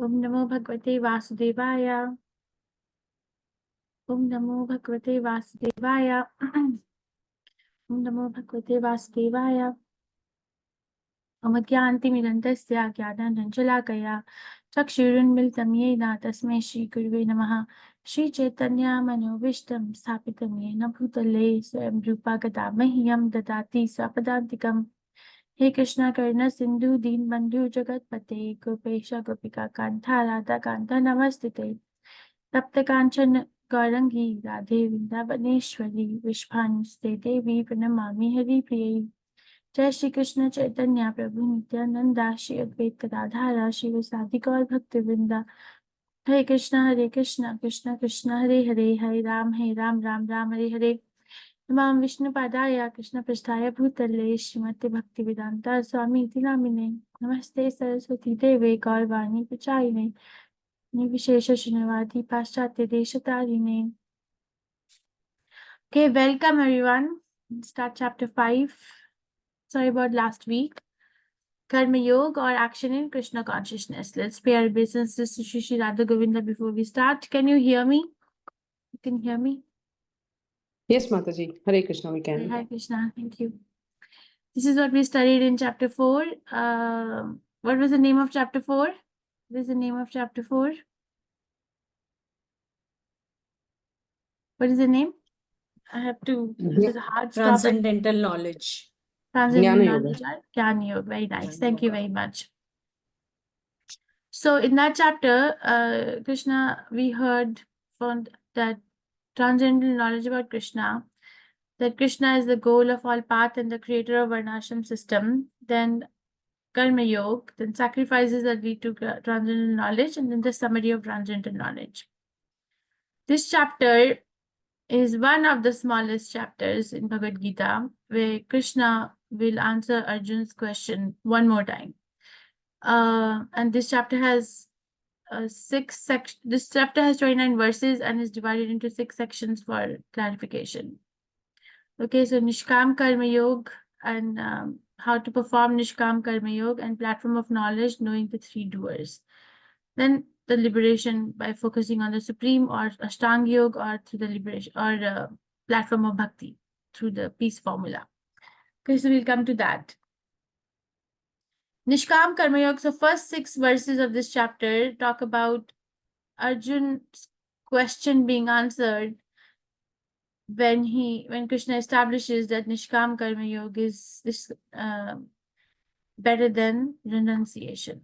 Om Namo Bhagavate Vasudevaya. Om Namo Bhagavate Vasudevaya. Om Namo Bhagavate Vasudevaya. Amadhyantimirandasya Jnananjalakaya Chakshurunmilitam Yena Tasmai Shri Gurave Namaha. Shri Chaitanya Manobishtam Sthapitam Yena Bhutale Swayam Rupa Gadamahyam Dadati Swapadantikam. He Krishna Karna Sindhu Deen Bandhu Jagat Pate Gopesha Gopika Kantha Radha Kantha Namastite Tapta Kanchan Gaurangi Radhe Vrindavaneshwari Vishbhanuste Devi Pranamami Hari Priya. Jai Shri Krishna Chaitanya Prabhu Nityananda Shri Advait Gadadhara Shri Vasadi Gaur Bhakti Vrinda. Hare Krishna Krishna Krishna Hare Hare Hare Ram Ram Ram Hare Hare. Namam Vishnu Padaya Krishna Prasthaya Bhutale Srimati Bhaktivedanta Swami Iti Namine Namaste Saraswati Deve Gaurvani Pachayine Nivishesha Srinivadi Paschatya Deshatarine. Okay, welcome everyone. Let's start chapter 5. Sorry about last week. Karma Yoga or action in Krishna consciousness. Let's pay our obeisances to Shri Radha Govinda before we start. Can you hear me? You can hear me? Yes, Mataji. Hare Krishna, we can. Hare Krishna. Thank you. This is what we studied in chapter 4. What was the name of chapter 4? What is the name of chapter 4? What is the name? I have to, this is a hard stop. Transcendental knowledge. Transcendental Jnana knowledge. Jnana Yoga. Very nice. Thank you very much. So in that chapter, Krishna, we heard from that transcendental knowledge about Krishna, that Krishna is the goal of all path and the creator of Varnashram system. Then Karma Yoga, then sacrifices that lead to transcendental knowledge, and then the summary of transcendental knowledge. This chapter is one of the smallest chapters in Bhagavad Gita, where Krishna will answer Arjun's question one more time. And this chapter has this chapter has 29 verses and is divided into 6 sections for clarification. Okay, so Nishkam Karma Yoga and how to perform Nishkam Karma Yoga and platform of knowledge, knowing the 3 doers. Then the liberation by focusing on the supreme, or Ashtanga Yoga, or through the liberation or platform of bhakti through the peace formula. Okay, so we'll come to that. Nishkam Karma Yoga. So first 6 verses of this chapter talk about Arjun's question being answered when Krishna establishes that Nishkam Karma Yoga is better than renunciation.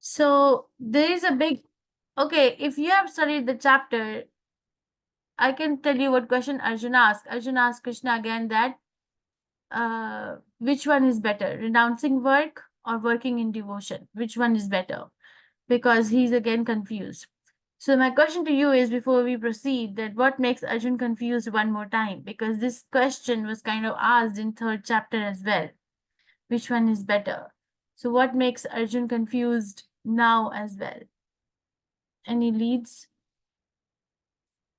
So there is a big, okay, if you have studied the chapter, I can tell you what question Arjun asked. Arjun asked Krishna again that which one is better, renouncing work or working in devotion? Which one is better? Because he's again confused. So my question to you is, before we proceed, that what makes Arjun confused one more time? Because this question was kind of asked in 3rd chapter as well. Which one is better? So what makes Arjun confused now as well? Any leads?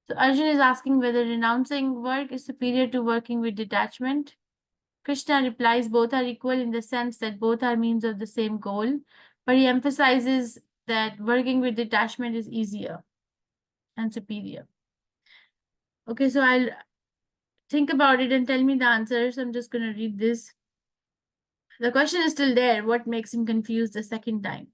So Arjun is asking whether renouncing work is superior to working with detachment. Krishna replies both are equal in the sense that both are means of the same goal, but he emphasizes that working with detachment is easier and superior. Okay, so I'll think about it and tell me the answers. I'm just going to read this. The question is still there. What makes him confused the second time?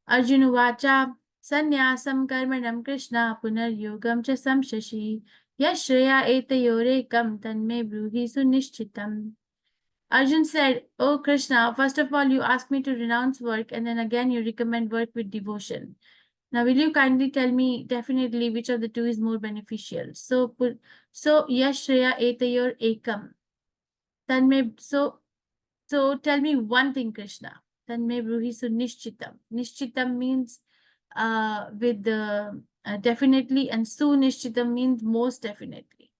Arjuna Vacha Sanyasam Karmanam Krishna Punar Yogam Cha Samshashi Yashreya Etayorekam Tanme Bruhi Sunishchitam. Arjun said, "Oh Krishna, first of all, you asked me to renounce work, and then again you recommend work with devotion. Now, will you kindly tell me definitely which of the 2 is more beneficial?" So Yashreya Etayor Ekam. So tell me one thing, Krishna. Tanme Bruhi Sunishchitam. Nishchitam means with the definitely, and Sunishchitam means most definitely.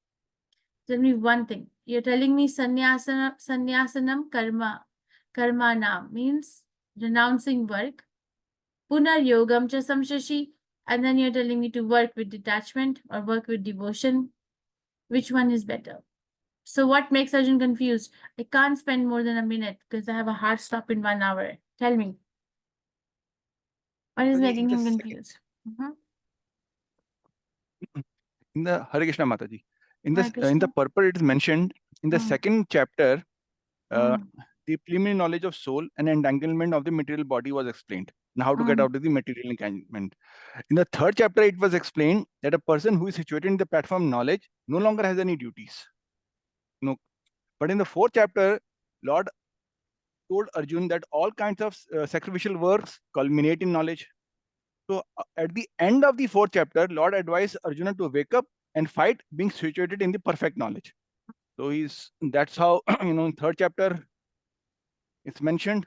Tell me one thing. You're telling me sanyasanam karma means renouncing work. Punar yogam cha samshashi, and then you're telling me to work with detachment or work with devotion. Which one is better? So what makes Arjun confused? I can't spend more than a minute because I have a hard stop in 1 hour. Tell me. What is Mataji, making in him the confused? in the Hare Krishna Mataji, in Hare this in the Krishna. purport it is mentioned in the Hmm. second chapter, Hmm. the preliminary knowledge of soul and entanglement of the material body was explained, and how to get Hmm. out of the material entanglement. In the third chapter, it was explained that a person who is situated in the platform knowledge no longer has any duties. No, but in the fourth chapter, Lord told Arjun that all kinds of sacrificial works culminate in knowledge. So at the end of the fourth chapter, Lord advised Arjuna to wake up and fight, being situated in the perfect knowledge. So that's how in third chapter it's mentioned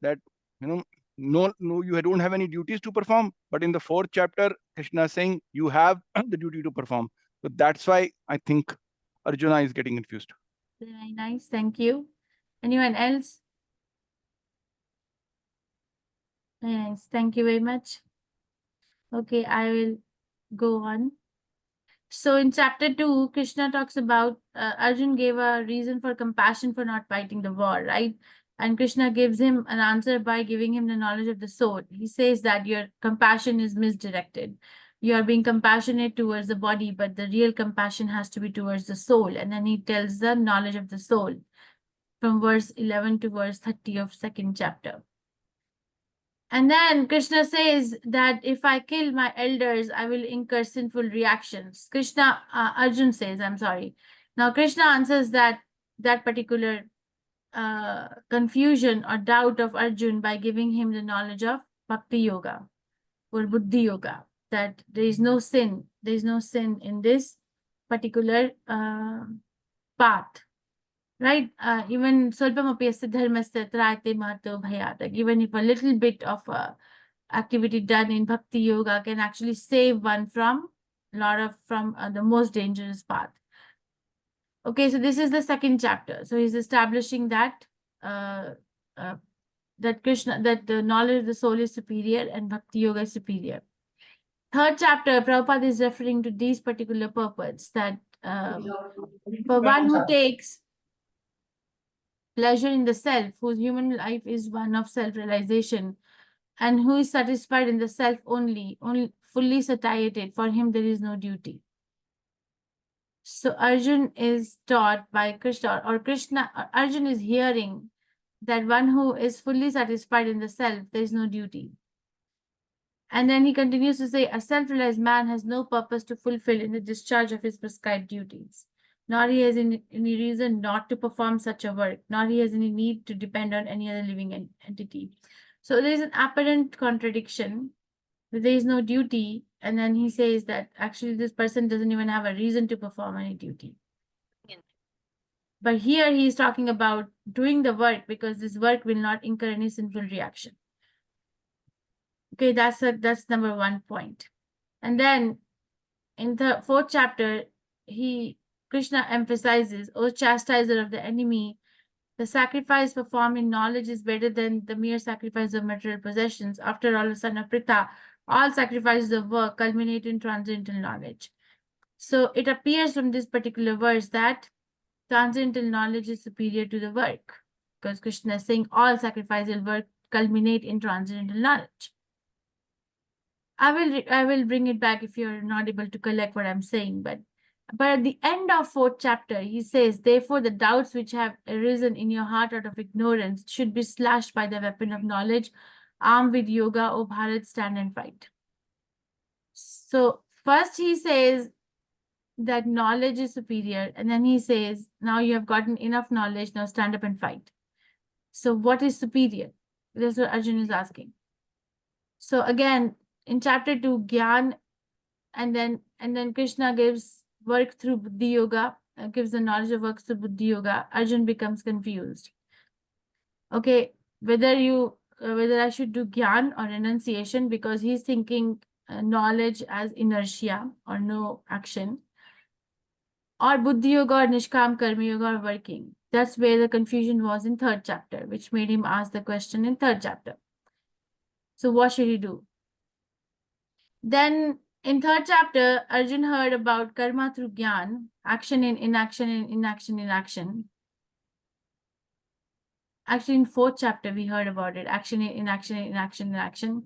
that no, you don't have any duties to perform. But in the fourth chapter, Krishna is saying you have the duty to perform. So that's why I think Arjuna is getting confused. Very nice. Thank you. Anyone else? Very nice. Thank you very much. Okay, I will go on. So in chapter 2, Krishna talks about Arjun gave a reason for compassion for not fighting the war, right? And Krishna gives him an answer by giving him the knowledge of the soul. He says that your compassion is misdirected. You are being compassionate towards the body, but the real compassion has to be towards the soul. And then he tells the knowledge of the soul from verse 11 to verse 30 of second chapter. And then Krishna says that if I kill my elders, I will incur sinful reactions. Arjun says, I'm sorry. Now Krishna answers that particular confusion or doubt of Arjun by giving him the knowledge of Bhakti Yoga or Buddhi Yoga, that there is no sin in this particular path. Right? Even Solpamapi Dharmasya Trayate Mahato Bhayat. Even if a little bit of activity done in Bhakti Yoga can actually save one from the most dangerous path. Okay, so this is the second chapter. So he's establishing that that the knowledge of the soul is superior and Bhakti Yoga is superior. Third chapter, Prabhupada is referring to these particular purports that for one who takes pleasure in the self, whose human life is one of self-realization, and who is satisfied in the self only fully satiated, for him there is no duty. So Arjun is taught by Krishna, or Arjun is hearing that one who is fully satisfied in the self, there is no duty. And then he continues to say, a self-realized man has no purpose to fulfill in the discharge of his prescribed duties, nor he has any reason not to perform such a work, nor he has any need to depend on any other living entity. So there is an apparent contradiction, that there is no duty, and then he says that actually this person doesn't even have a reason to perform any duty. But here he is talking about doing the work because this work will not incur any sinful reaction. Okay, that's number 1 point. And then in the fourth chapter, Krishna emphasizes, O chastiser of the enemy, the sacrifice performed in knowledge is better than the mere sacrifice of material possessions. After all, son of Pritha, all sacrifices of work culminate in transcendental knowledge. So it appears from this particular verse that transcendental knowledge is superior to the work, because Krishna is saying all sacrificial work culminate in transcendental knowledge. I will bring it back if you're not able to collect what I'm saying, but at the end of fourth chapter, he says, therefore, the doubts which have arisen in your heart out of ignorance should be slashed by the weapon of knowledge. Armed with yoga, O Bharat, stand and fight. So first he says that knowledge is superior, and then he says, now you have gotten enough knowledge, now stand up and fight. So what is superior? That's what Arjun is asking. So again, in chapter 2, Gyan, and then Krishna gives work through Buddhi Yoga, gives the knowledge of works through Buddhi Yoga. Arjun becomes confused. Okay, whether I should do Gyan or renunciation, because he's thinking knowledge as inertia or no action, or Buddhi Yoga or Nishkam Karma Yoga or working. That's where the confusion was in third chapter, which made him ask the question in third chapter. So what should he do? Then in third chapter, Arjun heard about karma through Gyan, action in inaction in inaction in action. Actually, in fourth chapter, we heard about it. Action, inaction, inaction, inaction.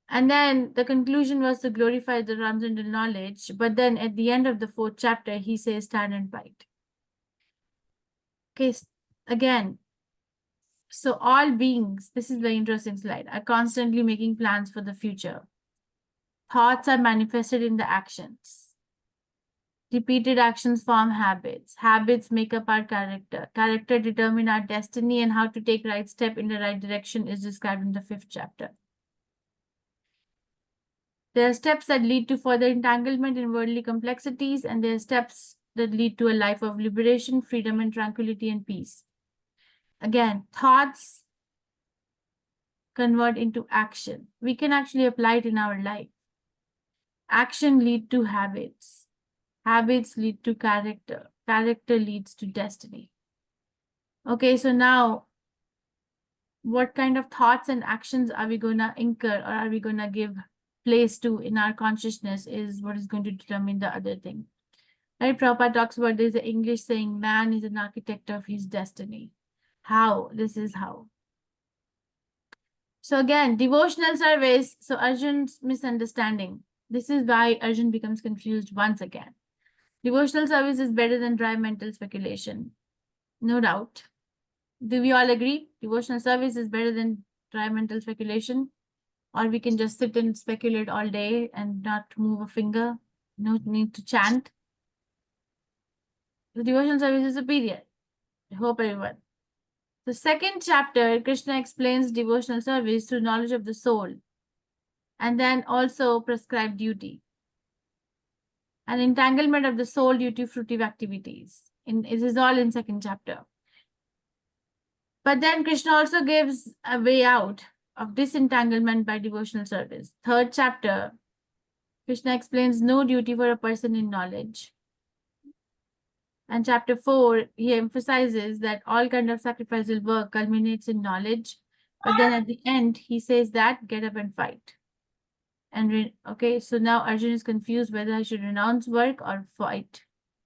And then the conclusion was to glorify the transcendental knowledge. But then at the end of the fourth chapter, he says, stand and fight. Okay, again, so all beings, this is very interesting slide, are constantly making plans for the future. Thoughts are manifested in the actions. Repeated actions form habits. Habits make up our character. Character determine our destiny, and how to take right step in the right direction is described in the fifth chapter. There are steps that lead to further entanglement in worldly complexities, and there are steps that lead to a life of liberation, freedom, and tranquility and peace. Again, thoughts convert into action. We can actually apply it in our life. Action leads to habits. Habits lead to character. Character leads to destiny. Okay, so now, what kind of thoughts and actions are we going to incur, or are we going to give place to in our consciousness is what is going to determine the other thing. Right? Prabhupada talks about there's an English saying, man is an architect of his destiny. How? This is how. So again, devotional service. So Arjun's misunderstanding. This is why Arjun becomes confused once again. Devotional service is better than dry mental speculation. No doubt. Do we all agree? Devotional service is better than dry mental speculation? Or we can just sit and speculate all day and not move a finger. No need to chant. The devotional service is superior. I hope everyone. The second chapter, Krishna explains devotional service through knowledge of the soul, and then also prescribed duty. An entanglement of the soul due to fruitive activities. It is all in second chapter. But then Krishna also gives a way out of disentanglement by devotional service. Third chapter, Krishna explains no duty for a person in knowledge. And chapter 4, he emphasizes that all kind of sacrificial work culminates in knowledge. But then at the end, he says that get up and fight. And okay, so now Arjun is confused whether I should renounce work or fight.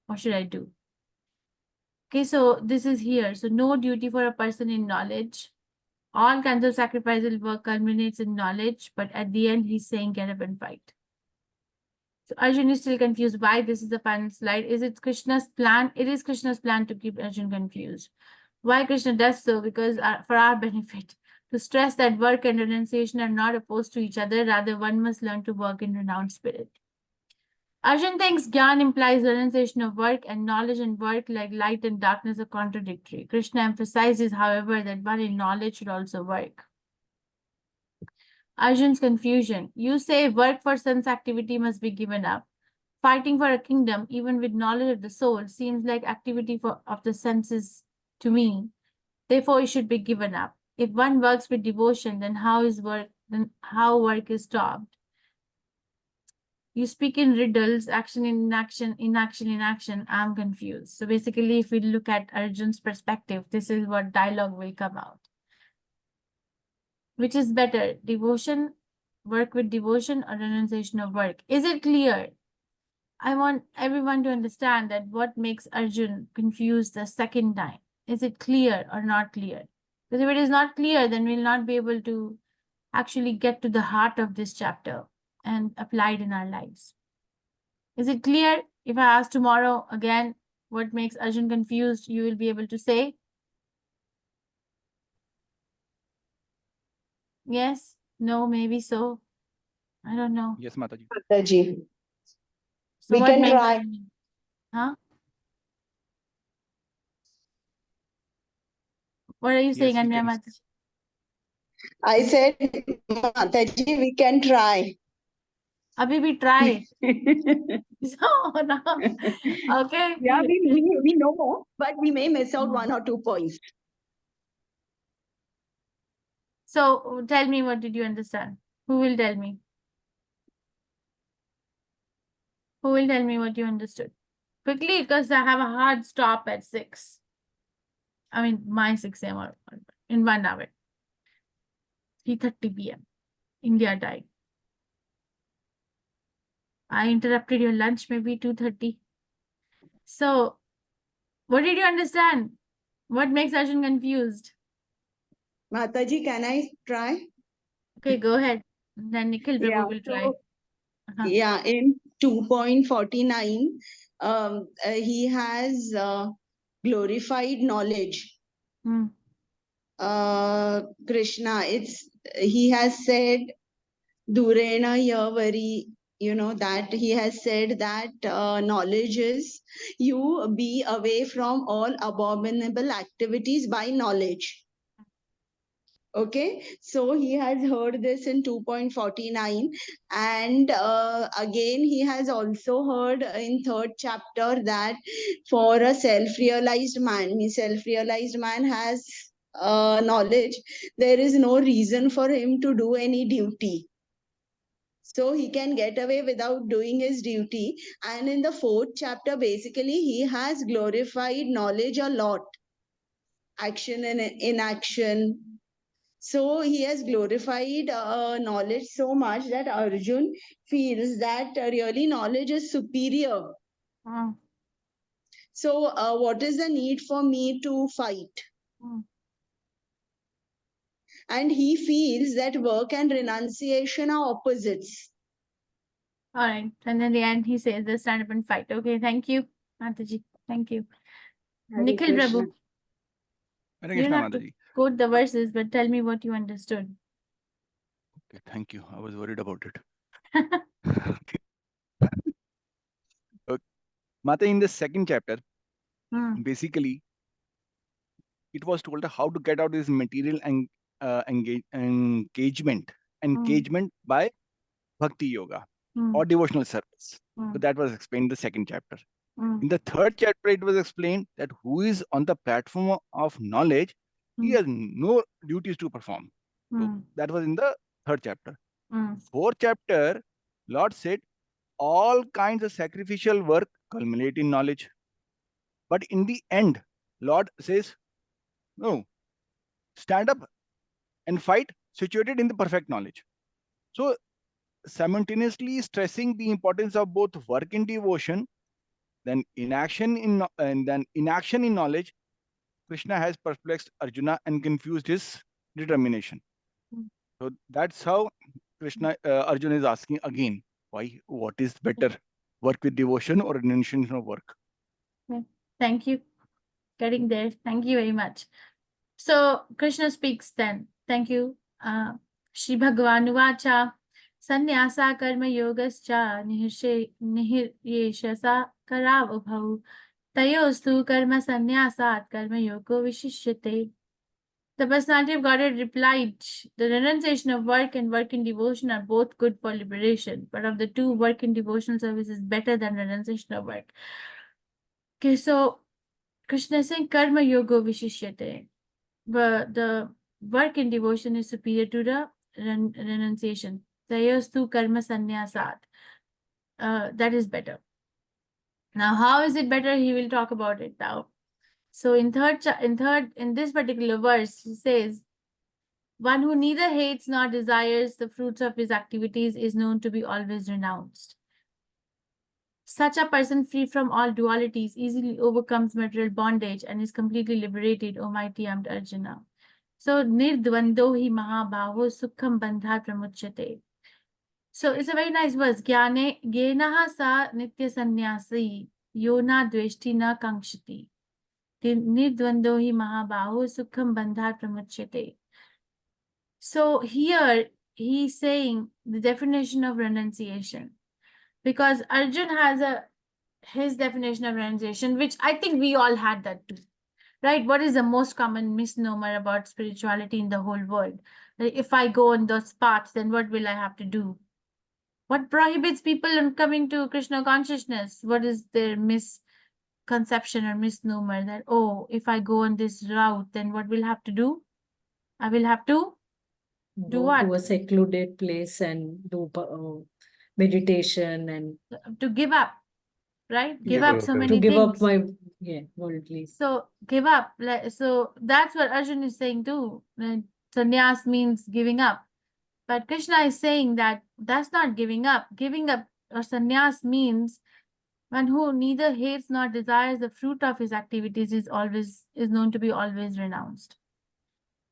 What should I do? Okay, so this is here. So no duty for a person in knowledge. All kinds of sacrificial work culminates in knowledge, but at the end, he's saying get up and fight. So Arjun is still confused why this is the final slide. Is it Krishna's plan? It is Krishna's plan to keep Arjun confused. Why Krishna does so? Because for our benefit, to stress that work and renunciation are not opposed to each other, rather one must learn to work in renounced spirit. Arjun thinks Gyan implies renunciation of work, and knowledge and work, like light and darkness, are contradictory. Krishna emphasizes, however, that one in knowledge should also work. Arjun's confusion. You say work for sense activity must be given up. Fighting for a kingdom, even with knowledge of the soul, seems like activity of the senses to me. Therefore, it should be given up. If one works with devotion, then how work is stopped? You speak in riddles, action in inaction, inaction in action. I'm confused. So basically, if we look at Arjun's perspective, this is what dialogue will come out. Which is better, devotion, work with devotion, or renunciation of work? Is it clear? I want everyone to understand that what makes Arjun confused the second time. Is it clear or not clear? Because if it is not clear, then we'll not be able to actually get to the heart of this chapter and apply it in our lives. Is it clear? If I ask tomorrow again, what makes Arjun confused, you will be able to say? Yes? No? Maybe so? I don't know. Yes, Mataji. Mataji. So We what can makes try. Arjun? Huh? What are you saying, Yes, we Anya can. Mataji? I said, Mataji, we can try. Abhi we try. So, no. Okay. Yeah, we know, but we may miss out 1 or 2 points. So tell me, what did you understand? Who will tell me? Who will tell me what you understood? Quickly, because I have a hard stop at 6. I mean, my 6 a.m. or in 1 hour. 3:30 p.m. India time. I interrupted your lunch, maybe 2:30. So, what did you understand? What makes Arjun confused? Mataji, can I try? Okay, go ahead. Then Nikhil Prabhu Yeah, will try. so Uh-huh. yeah, in 2.49, he has glorified knowledge. Hmm. Krishna, he has said Durena Yavari, that he has said that knowledge is you be away from all abominable activities by knowledge. Okay, so he has heard this in 2.49, and again he has also heard in third chapter that for a self-realized man has knowledge, there is no reason for him to do any duty. So he can get away without doing his duty. And in the fourth chapter, basically, he has glorified knowledge a lot, action and inaction. So he has glorified knowledge so much that Arjun feels that really knowledge is superior. Hmm. So what is the need for me to fight? Hmm. And he feels that work and renunciation are opposites. All right. And then the end, he says, "Let's stand up and fight." Okay, thank you, Mataji. Thank you. Hare Nikhil Krishna. Prabhu, Hare you don't Krishna, have to Mataji. quote the verses, but tell me what you understood. Okay, thank you. I was worried about it. Okay. Mata, in the second chapter, Hmm. basically, it was told how to get out this material and engagement by bhakti yoga Hmm. or devotional service. Hmm. So that was explained in the second chapter. Hmm. In the third chapter, it was explained that who is on the platform of knowledge, he Hmm. has no duties to perform. So Hmm. that was in the third chapter. Hmm. Fourth chapter, Lord said all kinds of sacrificial work culminate in knowledge. But in the end, Lord says, no, stand up and fight situated in the perfect knowledge. So simultaneously stressing the importance of both work in devotion, then inaction in knowledge. Krishna has perplexed Arjuna and confused his determination. Hmm. So that's how Arjuna is asking again, why? What is better, work with devotion or renunciation of work? Okay. Thank you. Getting there. Thank you very much. So Krishna speaks then. Thank you. Shri Bhagavan Vacha Sannyasa Karma Yogascha Nihiryeshasa Karavabhav Tayostu Karma Sannyasat Karma Yogo Vishishyate. The personality of Godhead replied, the renunciation of work and work in devotion are both good for liberation, but of the two, work in devotional service is better than renunciation of work. Okay, so Krishna is saying Karma Yogo Vishishyate. But the work in devotion is superior to the renunciation. Tayostu karma sannyasat. That is better. Now, how is it better? He will talk about it now. So in this particular verse, he says, one who neither hates nor desires the fruits of his activities is known to be always renounced. Such a person, free from all dualities, easily overcomes material bondage and is completely liberated, O mighty armed Arjuna. So nirdvando hi mahabhaho sukham bandha pramuchyate. So it's a very nice verse. Gyenaha sa nitya sannyasi yona dveshti na kankshati. Nirdvando hi mahabhaho sukham bandha pramuchyate. So here he's saying the definition of renunciation, because Arjun has his definition of renunciation, which I think we all had that too. Right? What is the most common misnomer about spirituality in the whole world? Like, if I go on those paths, then what will I have to do? What prohibits people from coming to Krishna consciousness? What is their misconception or misnomer that, oh, if I go on this route, then what will I have to do? I will have to do Go what? to a secluded place and do meditation and To give up, right? Give Yeah. up so Okay. many to give up things. my worldly. So give up. So that's what Arjun is saying too. Sannyas means giving up. But Krishna is saying that that's not giving up. Giving up or sannyas means one who neither hates nor desires the fruit of his activities is known to be always renounced.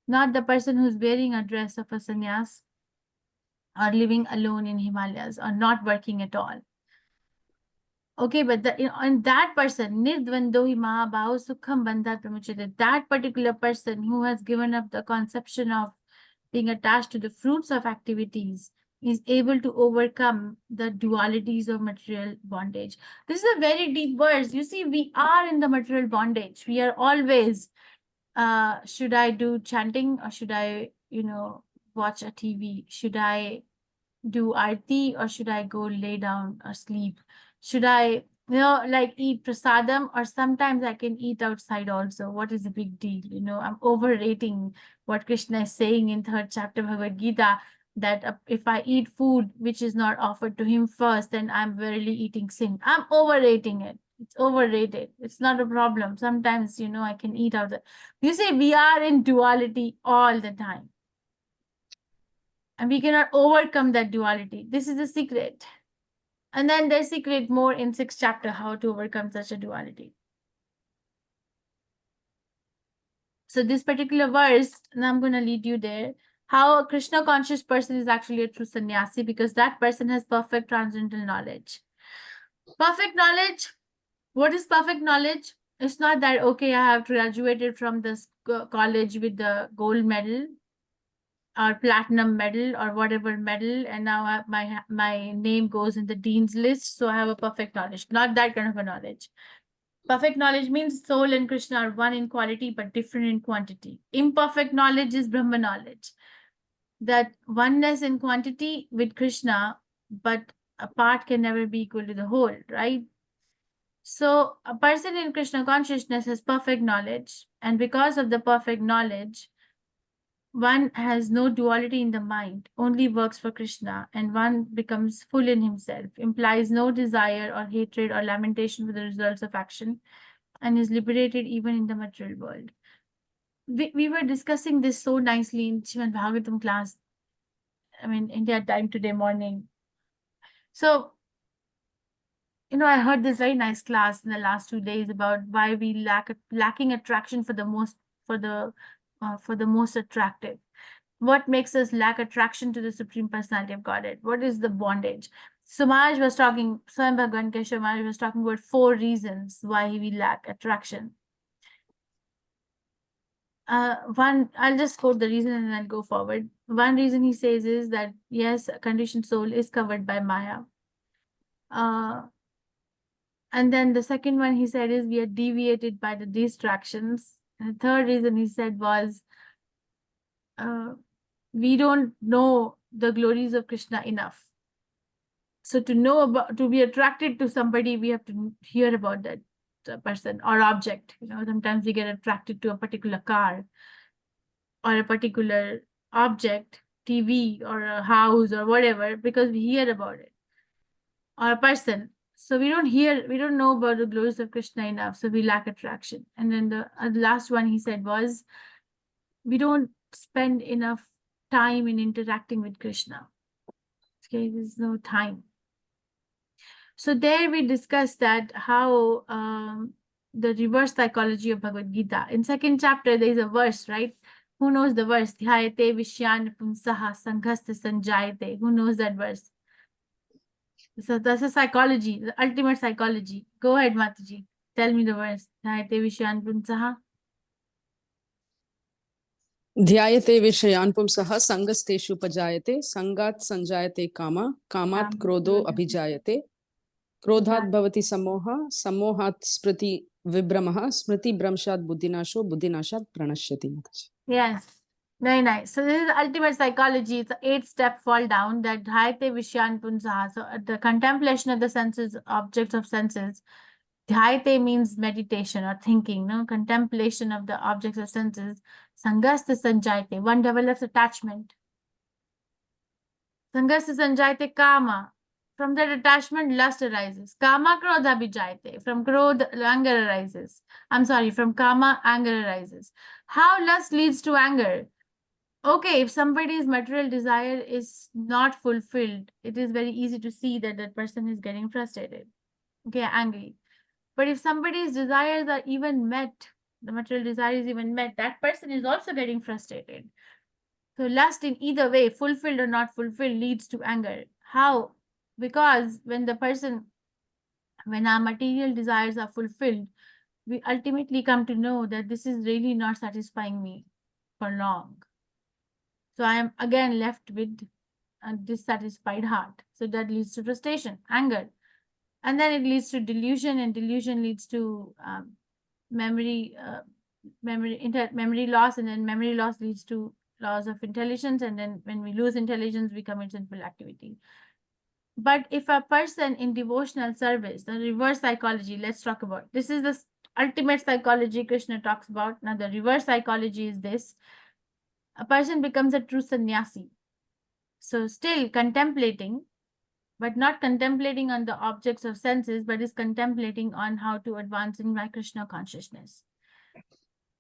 not the person who's wearing a dress of a sannyas or living alone in Himalayas or not working at all. Okay, but on that person, Nirdvandohi Mahabhav Sukham Bandhat Pramuchate, that particular person who has given up the conception of being attached to the fruits of activities is able to overcome the dualities of material bondage. This is a very deep verse. You see, we are in the material bondage. We are always, should I do chanting or should I, watch a TV? Should I do arti or should I go lay down or sleep? Should I, like eat prasadam, or sometimes I can eat outside also? What is the big deal? I'm overrating what Krishna is saying in 3rd chapter Bhagavad Gita, that if I eat food which is not offered to him first, then I'm verily eating sin. I'm overrating it. It's overrated. It's not a problem. Sometimes, I can eat out. You see, we are in duality all the time. And we cannot overcome that duality. This is the secret. And then there's secret more in 6th chapter, how to overcome such a duality. So this particular verse, and I'm going to lead you there, how a Krishna conscious person is actually a true sannyasi, because that person has perfect transcendental knowledge. Perfect knowledge. What is perfect knowledge? It's not that, okay, I have graduated from this college with the gold medal or platinum medal or whatever medal, and now my name goes in the dean's list, so I have a perfect knowledge. Not that kind of a knowledge. Perfect knowledge means soul and Krishna are one in quality but different in quantity. Imperfect knowledge is Brahma knowledge, that oneness in quantity with Krishna, but a part can never be equal to the whole, right? So a person in Krishna consciousness has perfect knowledge, and because of the perfect knowledge, one has no duality in the mind, only works for Krishna, and one becomes full in himself, implies no desire or hatred or lamentation for the results of action, and is liberated even in the material world. We were discussing this so nicely in Srimad Bhagavatam class, India time today morning. So, I heard this very nice class in the last 2 days about why we lacking attraction for the most attractive. What makes us lack attraction to the Supreme Personality of Godhead? What is the bondage? Swayam Bhagavan Keshav Maharaj was talking about 4 reasons why we lack attraction. One, I'll just quote the reason and then I'll go forward. One reason he says is that, yes, a conditioned soul is covered by Maya. And then the second one he said is we are deviated by the distractions. And the third reason he said was, we don't know the glories of Krishna enough. So to be attracted to somebody, we have to hear about that person or object. Sometimes we get attracted to a particular car or a particular object, TV or a house or whatever, because we hear about it, or a person. So we don't know about the glories of Krishna enough, so we lack attraction. And then the last one he said was, we don't spend enough time in interacting with Krishna. Okay, there's no time. So there we discussed that how the reverse psychology of Bhagavad Gita. In 2nd chapter, there is a verse, right? Who knows the verse? Dhyayate vishyan pumsaha sanghasta sanjayate. Who knows that verse? So that's a psychology, the ultimate psychology. Go ahead, Mataji. Tell me the verse. Dhyayate vishyan pumsaha. ध्यायते विषयान् पुंसः संगस्तेषु उपजायते संगात् संजायते कामा कामात् क्रोधो अभिजायते क्रोधात् भवति सम्मोहः सम्मोहात् स्मृति विभ्रमः स्मृति भ्रंशात् बुद्धिनाशो बुद्धिनाशात् प्रणश्यति. Yes, very nice. So this is the ultimate psychology. It's an 8-step fall down, that dhyate vishyan punsaha. So the contemplation of the senses, objects of senses. Dhyate means meditation or thinking, no? Contemplation of the objects of senses. Sangasta sanjayate. One develops attachment. Sangasta sanjayate kama. From that attachment, lust arises. Kama krodha bijayate. From krodha, anger arises. From kama, anger arises. How lust leads to anger? Okay, if somebody's material desire is not fulfilled, it is very easy to see that that person is getting frustrated. Okay, angry. But if somebody's desires are even met, the material desire is even met, that person is also getting frustrated. So lust in either way, fulfilled or not fulfilled, leads to anger. How? Because when our material desires are fulfilled, we ultimately come to know that this is really not satisfying me for long. So I am again left with a dissatisfied heart. So that leads to frustration, anger. And then it leads to delusion, and delusion leads to memory loss, and then memory loss leads to loss of intelligence, and then when we lose intelligence, we commit sinful activity. But if a person in devotional service, the reverse psychology, let's talk about, this is the ultimate psychology Krishna talks about. Now the reverse psychology is this: a person becomes a true sannyasi, so still contemplating, but not contemplating on the objects of senses, but is contemplating on how to advance in my Krishna consciousness.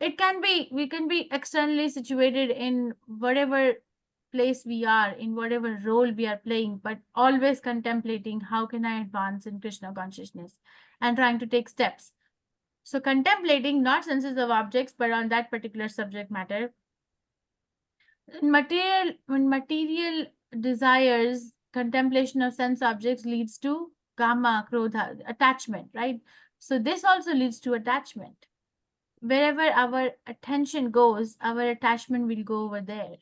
It can be, we can be externally situated in whatever place we are, in whatever role we are playing, but always contemplating how can I advance in Krishna consciousness and trying to take steps. So contemplating not senses of objects, but on that particular subject matter. When material desires, contemplation of sense objects leads to kama, krodha, attachment, right? So this also leads to attachment. Wherever our attention goes, our attachment will go over there.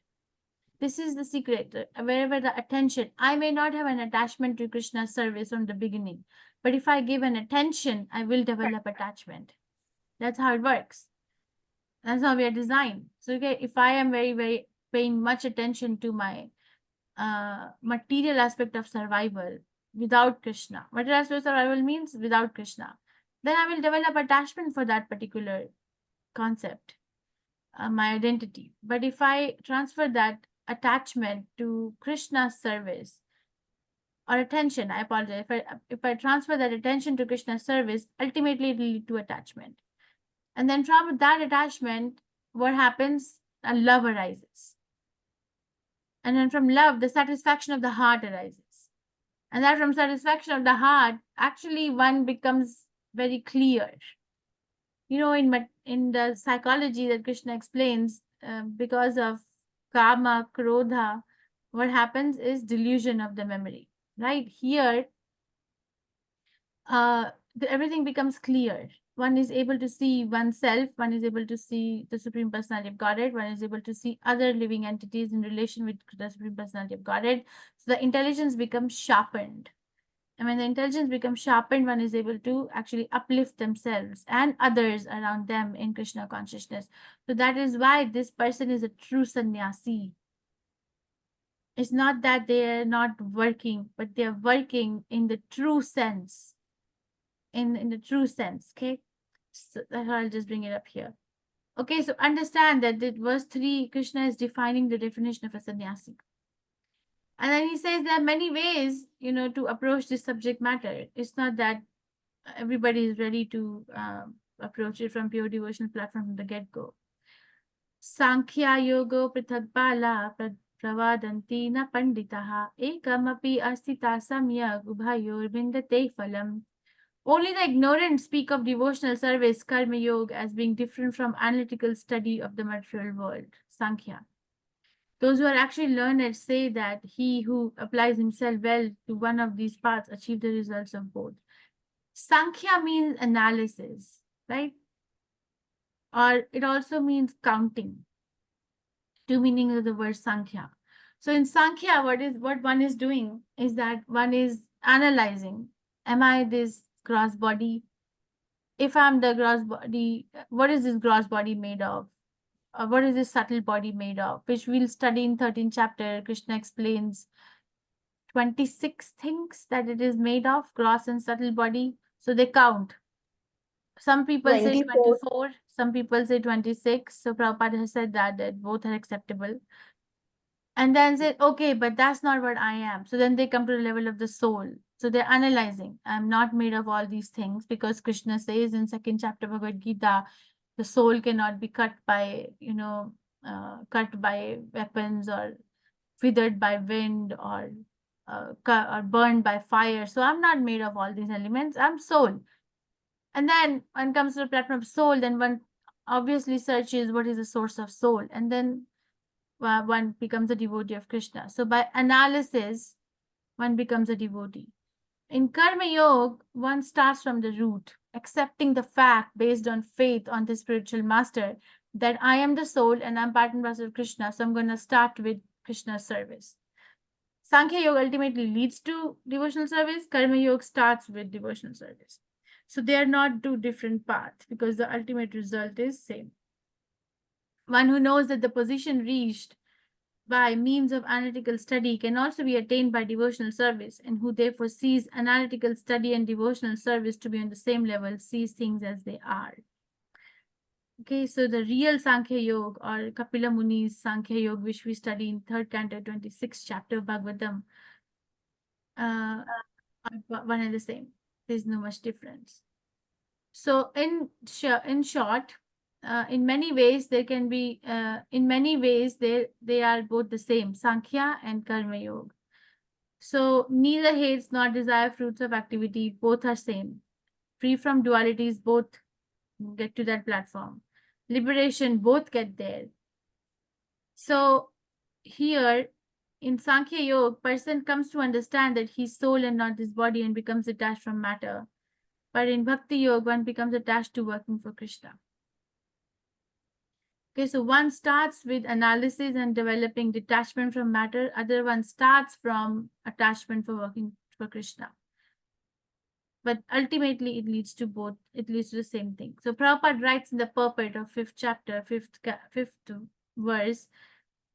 This is the secret. Wherever the attention, I may not have an attachment to Krishna's service from the beginning, but if I give an attention, I will develop attachment. That's how it works. That's how we are designed. So okay, if I am very, very paying much attention to my material aspect of survival without Krishna, material aspect of survival means without Krishna, then I will develop attachment for that particular concept, my identity. But if I transfer that attachment to Krishna's service or attention, I apologize, if I transfer that attention to Krishna's service, ultimately it will lead to attachment. And then from that attachment, what happens? A love arises. And then from love, the satisfaction of the heart arises. And that from satisfaction of the heart, actually one becomes very clear. You know, in the psychology that Krishna explains, because of kama, krodha, what happens is delusion of the memory, right? Here, everything becomes clear. One is able to see oneself, one is able to see the Supreme Personality of Godhead, one is able to see other living entities in relation with the Supreme Personality of Godhead. So the intelligence becomes sharpened. And when the intelligence becomes sharpened, one is able to actually uplift themselves and others around them in Krishna consciousness. So that is why this person is a true sannyasi. It's not that they are not working, but they are working in the true sense. In the true sense, okay? So I'll just bring it up here. Okay, so understand that in verse 3, Krishna is defining the definition of a sannyasi. And then he says there are many ways, you know, to approach this subject matter. It's not that everybody is ready to approach it from pure devotional platform from the get-go. Sankhya yogo prithagpala pravadanti na panditaha ekamapi astita samyak ubhayor vindate phalam. Only the ignorant speak of devotional service, karma yoga, as being different from analytical study of the material world, Sankhya. Those who are actually learned say that he who applies himself well to one of these paths achieves the results of both. Sankhya means analysis, right? Or it also means counting. Two meanings of the word Sankhya. So in Sankhya, what one is doing is that one is analyzing. Am I this gross body? If I'm the gross body, what is this gross body made of? What is this subtle body made of? Which we'll study in 13th chapter. Krishna explains 26 things that it is made of, gross and subtle body. So they count. Some people say 24, some people say 26. So Prabhupada has said that both are acceptable. And then say, okay, but that's not what I am. So then they come to the level of the soul. So they're analyzing. I'm not made of all these things, because Krishna says in 2nd chapter Bhagavad Gita, the soul cannot be cut by, cut by weapons or withered by wind or burned by fire. So I'm not made of all these elements. I'm soul. And then one comes to the platform of soul, then one obviously searches what is the source of soul, and then one becomes a devotee of Krishna. So by analysis, one becomes a devotee. In Karma Yoga, one starts from the root, accepting the fact based on faith on the spiritual master that I am the soul and I'm part and parcel of Krishna. So I'm going to start with Krishna's service. Sankhya Yoga ultimately leads to devotional service. Karma Yoga starts with devotional service. So they are not two different paths because the ultimate result is same. One who knows that the position reached by means of analytical study can also be attained by devotional service, and who therefore sees analytical study and devotional service to be on the same level, sees things as they are. Okay, so the real Sankhya Yoga or Kapila Muni's Sankhya Yoga, which we study in 3rd canto, 26th chapter of Bhagavatam, are one and the same. There's no much difference. So in short, in many ways they can be, in many ways they are both the same, Sankhya and Karma Yoga. So neither hates nor desire fruits of activity, both are same. Free from dualities, both get to that platform. Liberation, both get there. So here in Sankhya Yoga, person comes to understand that he's soul and not this body and becomes detached from matter. But in Bhakti Yoga, one becomes attached to working for Krishna. Okay, so one starts with analysis and developing detachment from matter. Other one starts from attachment for working for Krishna. But ultimately, it leads to both. It leads to the same thing. So Prabhupada writes in the purport of 5th chapter, 5th verse,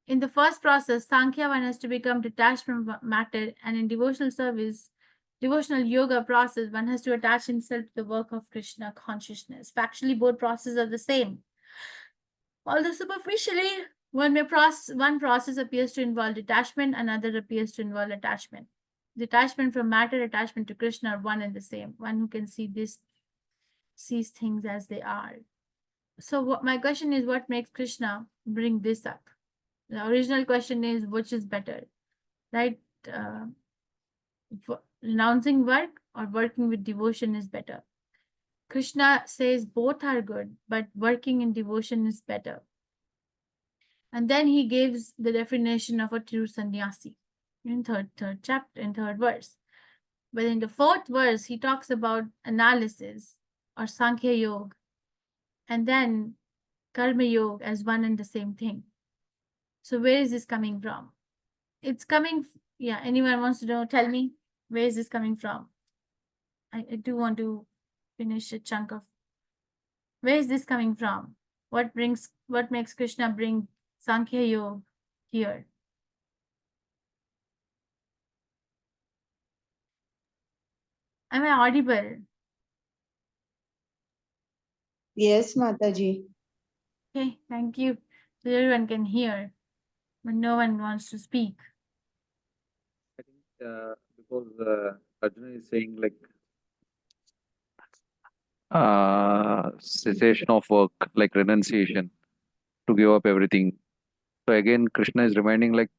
in the first process, Sankhya one has to become detached from matter, and in devotional service, devotional yoga process, one has to attach himself to the work of Krishna consciousness. Factually, both processes are the same. Although superficially, one process appears to involve detachment, another appears to involve attachment. Detachment from matter, attachment to Krishna are one and the same. One who can see this, sees things as they are. So my question is, what makes Krishna bring this up? The original question is, which is better, right? Renouncing work or working with devotion is better. Krishna says both are good, but working in devotion is better. And then he gives the definition of a true sannyasi in third chapter, in 3rd verse. But in the 4th verse, he talks about analysis or Sankhya Yoga, and then Karma Yoga as one and the same thing. So where is this coming from? It's coming, yeah, anyone wants to know, tell me, where is this coming from? I do want to finish a chunk of, where is this coming from? What makes Krishna bring Sankhya Yoga here? Am I audible? Yes, Mataji. Okay, thank you. So everyone can hear, but no one wants to speak. I think because Arjuna is saying like cessation of work, like renunciation, to give up everything. So again, Krishna is reminding like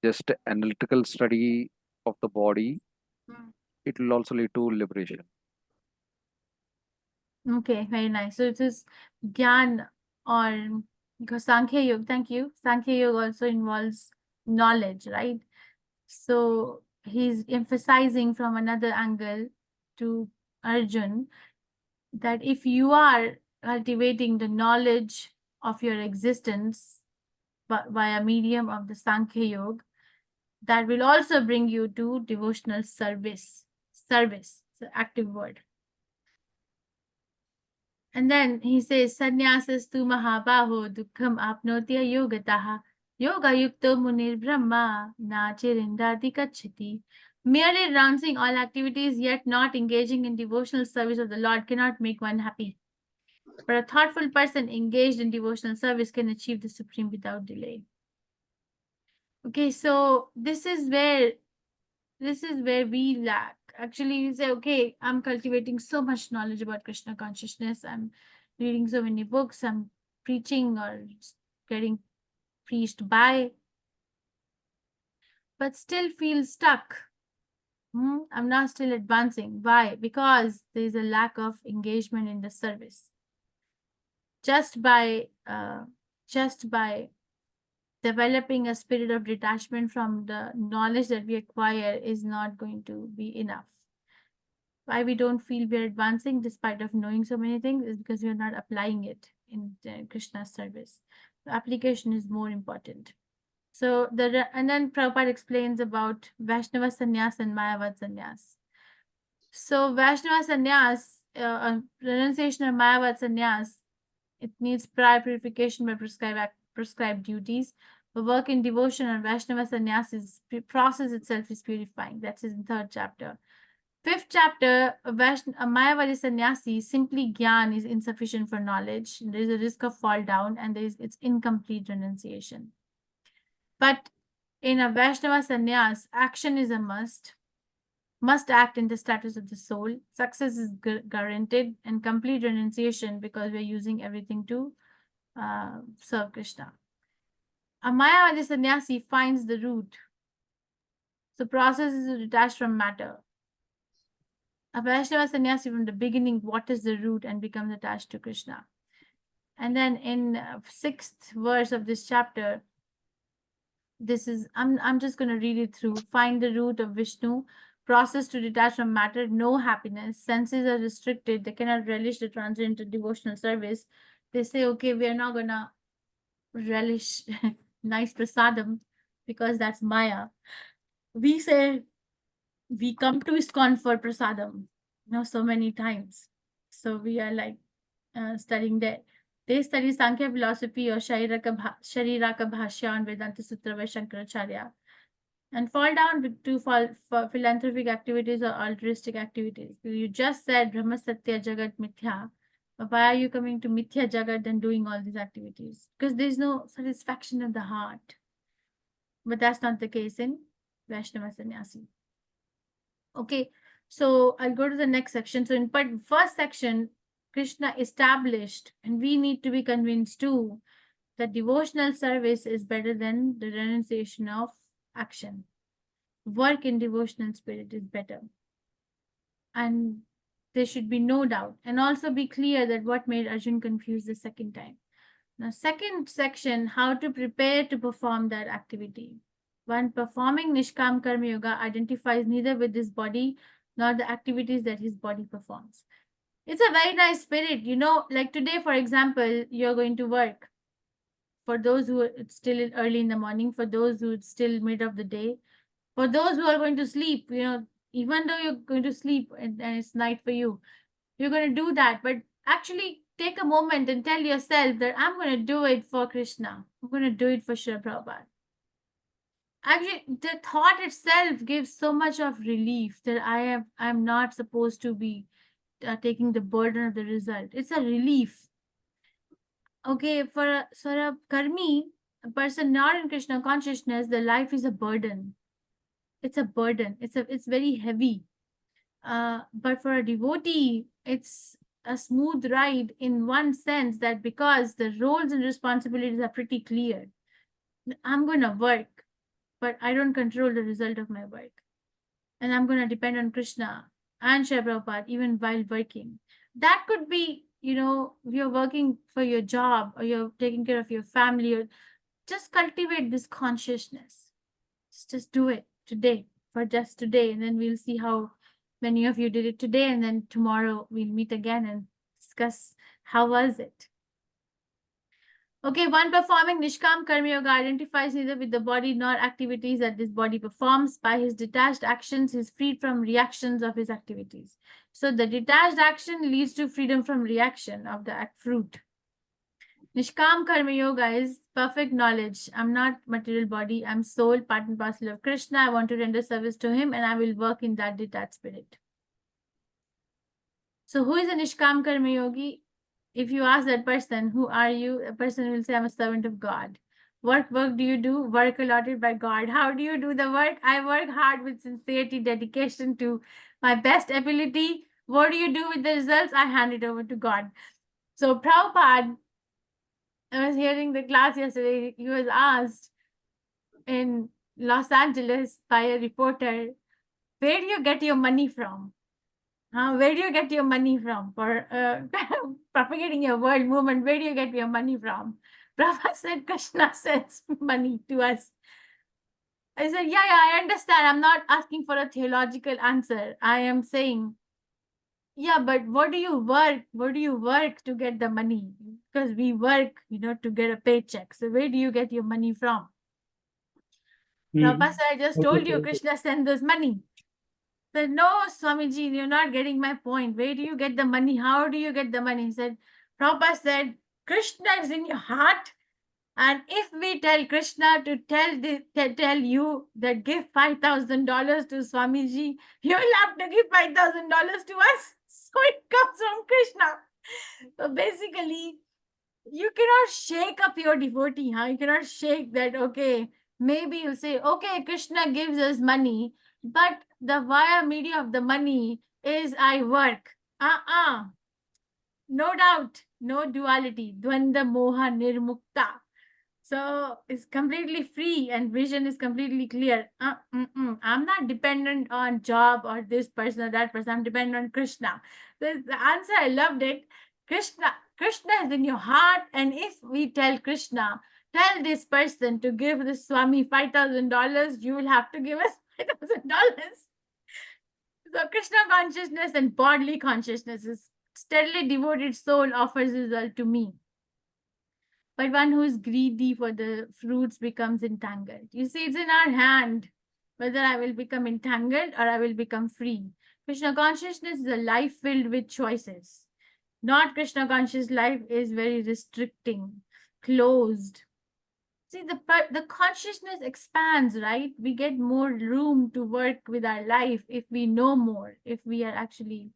just analytical study of the body, it will also lead to liberation. Okay, very nice. So it is Gyan or because Sankhya Yoga, thank you. Sankhya Yoga also involves knowledge, right? So he's emphasizing from another angle to Arjun that if you are cultivating the knowledge of your existence via medium of the Sankhya Yoga, that will also bring you to devotional service. Service, it's an active word. And then he says, Sannyasastu mahabaho dukkham apnotya yogataha yoga yukto munir brahma na chirindati kachati. Merely renouncing all activities yet not engaging in devotional service of the Lord cannot make one happy. But a thoughtful person engaged in devotional service can achieve the supreme without delay. Okay, so this is where we lack. Actually, you say, okay, I'm cultivating so much knowledge about Krishna consciousness. I'm reading so many books. I'm preaching or getting preached by, but still feel stuck. I'm not still advancing. Why? Because there is a lack of engagement in the service. just by developing a spirit of detachment from the knowledge that we acquire is not going to be enough. Why we don't feel we're advancing despite of knowing so many things is because we're not applying it in Krishna's service. The application is more important. So and then Prabhupada explains about Vaishnava Sannyas and Mayavad Sannyas. So Vaishnava Sannyas, renunciation of Mayavad Sannyas, it needs prior purification by prescribed duties. The work in devotion on Vaishnava Sannyas process itself is purifying. That's in the 3rd chapter. 5th chapter, a Mayavadi sannyasi, simply gyan is insufficient for knowledge. There is a risk of fall down and it's incomplete renunciation. But in a Vaishnava sannyas, action is a must act in the status of the soul. Success is guaranteed and complete renunciation because we're using everything to serve Krishna. A Mayavadi sannyasi finds the root. So process is detached from matter. A Vaishnava sannyasi from the beginning waters the root and becomes attached to Krishna. And then in 6th verse of this chapter, this is, I'm just going to read it through. Find the root of Vishnu, process to detach from matter, no happiness, senses are restricted, they cannot relish the transcendental devotional service. They say, okay, we are not going to relish nice prasadam because that's Maya. We say, we come to ISKCON for prasadam, so many times. So we are like studying there. They study Sankhya philosophy or Shariraka Bhashya on Vedanta Sutra by Shankaracharya. And fall down to for philanthropic activities or altruistic activities. You just said Brahma Satya Jagat Mithya. But why are you coming to Mithya Jagat and doing all these activities? Because there's no satisfaction of the heart. But that's not the case in Vaishnava Sannyasi. Okay, so I'll go to the next section. So in first section, Krishna established, and we need to be convinced too, that devotional service is better than the renunciation of action. Work in devotional spirit is better. And there should be no doubt. And also be clear that what made Arjun confused the second time. Now, second section, how to prepare to perform that activity. When performing Nishkam Karma Yoga identifies neither with his body nor the activities that his body performs. It's a very nice spirit. Like today, for example, you're going to work. For those who are still early in the morning, for those who are still mid of the day, for those who are going to sleep, even though you're going to sleep and it's night for you, you're going to do that. But actually take a moment and tell yourself that I'm going to do it for Krishna. I'm going to do it for Srila Prabhupada. Actually, the thought itself gives so much of relief that I'm not supposed to be taking the burden of the result. It's a relief. Okay, for a karmi, a person not in Krishna consciousness, the life is a burden. It's a burden. It's very heavy. But for a devotee, it's a smooth ride in one sense that because the roles and responsibilities are pretty clear. I'm going to work, but I don't control the result of my work. And I'm going to depend on Krishna and Srila Prabhupada even while working. That could be, you're working for your job or you're taking care of your family, or just cultivate this consciousness. Just do it today, for just today, and then we'll see how many of you did it today, and then tomorrow we'll meet again and discuss how was it. Okay, one performing Nishkam Karma Yoga identifies neither with the body nor activities that this body performs. By his detached actions, he is freed from reactions of his activities. So the detached action leads to freedom from reaction of the fruit. Nishkam Karma Yoga is perfect knowledge. I'm not material body. I'm soul, part and parcel of Krishna. I want to render service to him and I will work in that detached spirit. So who is a Nishkam Karma Yogi? If you ask that person, who are you? A person will say, I'm a servant of God. What work do you do? Work allotted by God. How do you do the work? I work hard with sincerity, dedication to my best ability. What do you do with the results? I hand it over to God. So Prabhupada, I was hearing the class yesterday, he was asked in Los Angeles by a reporter, where do you get your money from? Where do you get your money from for propagating your world movement? Where do you get your money from? Prabhupada said, Krishna sends money to us. I said, yeah, I understand. I'm not asking for a theological answer. I am saying, yeah, but what do you work? What do you work to get the money? Because we work, to get a paycheck. So where do you get your money from? Prabhupada said, I just told you, Krishna sends us money. Said, no, Swamiji, you're not getting my point. Where do you get the money? How do you get the money? He said, Prabhupada said, Krishna is in your heart. And if we tell Krishna to tell you that give $5,000 to Swamiji, you'll have to give $5,000 to us. So it comes from Krishna. So basically, you cannot shake up your devotee. You cannot shake that, okay, maybe you say, okay, Krishna gives us money, but the via media of the money is I work. No doubt, no duality. Dvanda moha nirmukta. So it's completely free and vision is completely clear. I'm not dependent on job or this person or that person. I'm dependent on Krishna. The answer, I loved it. Krishna is in your heart. And if we tell Krishna, tell this person to give this Swami $5,000, you will have to give us $5,000. So Krishna consciousness and bodily consciousness is steadily devoted soul offers result to me. But one who is greedy for the fruits becomes entangled. You see, it's in our hand whether I will become entangled or I will become free. Krishna consciousness is a life filled with choices. Not Krishna conscious life is very restricting, closed. See, the consciousness expands, right? We get more room to work with our life if we know more, if we are actually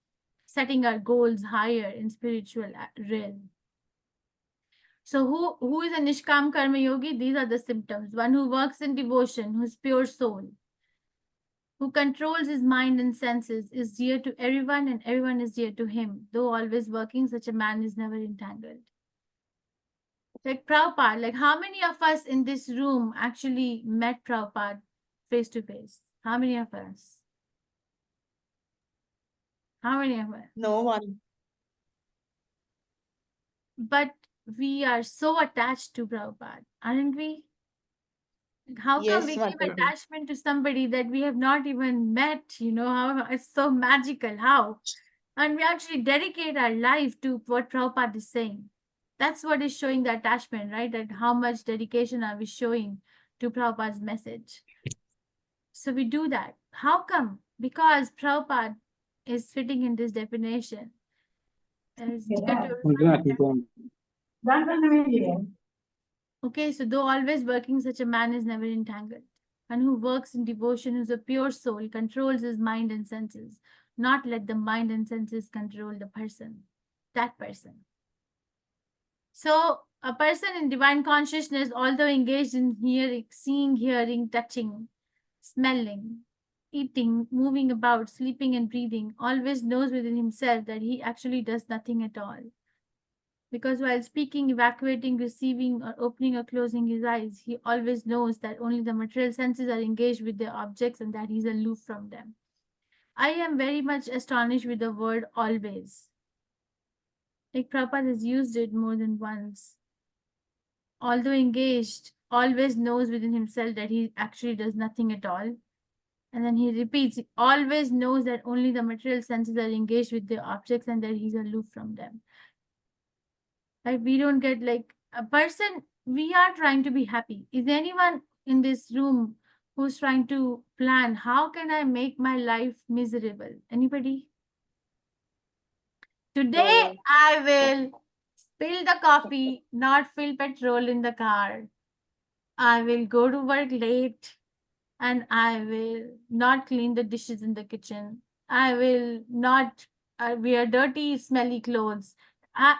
setting our goals higher in spiritual realm. So who is a Nishkam Karma Yogi? These are the symptoms. One who works in devotion, who's pure soul, who controls his mind and senses, is dear to everyone and everyone is dear to him. Though always working, such a man is never entangled. Like Prabhupada, like how many of us in this room actually met Prabhupada face to face? How many of us? How many of us? No one. But we are so attached to Prabhupada, aren't we? How come we Yes, give Mataji. attachment to somebody that we have not even met? How it's so magical. How? And we actually dedicate our life to what Prabhupada is saying. That's what is showing the attachment, right? That how much dedication are we showing to Prabhupada's message? So we do that. How come? Because Prabhupada is fitting in this definition. As okay, so though always working, such a man is never entangled. And who works in devotion is a pure soul, controls his mind and senses, not let the mind and senses control the person, that person. So a person in divine consciousness, although engaged in hearing, seeing, hearing, touching, smelling, eating, moving about, sleeping and breathing, always knows within himself that he actually does nothing at all. Because while speaking, evacuating, receiving, or opening or closing his eyes, he always knows that only the material senses are engaged with their objects and that he's aloof from them. I am very much astonished with the word always. Like Prabhupada has used it more than once. Although engaged, always knows within himself that he actually does nothing at all. And then he repeats, he always knows that only the material senses are engaged with their objects and that he's aloof from them. Like we don't get like a person, we are trying to be happy. Is anyone in this room who's trying to plan, how can I make my life miserable? Anybody? Today, I will spill the coffee, not fill petrol in the car. I will go to work late and I will not clean the dishes in the kitchen. I will not wear dirty, smelly clothes.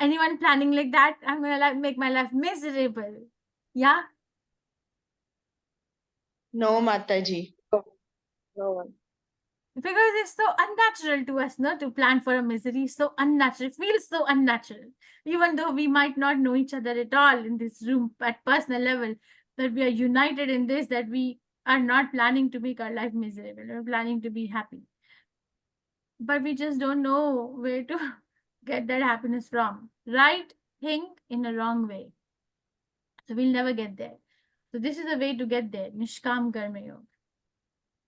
Anyone planning like that? I'm gonna make my life miserable. Yeah. No, Mataji. No one. Because it's so unnatural to us, no, to plan for a misery. So unnatural. It feels so unnatural. Even though we might not know each other at all in this room at personal level, that we are united in this, that we are not planning to make our life miserable. We're planning to be happy. but we just don't know where to get that happiness from. Right thing in a wrong way. So we'll never get there. So this is a way to get there. Nishkam Karma Yoga.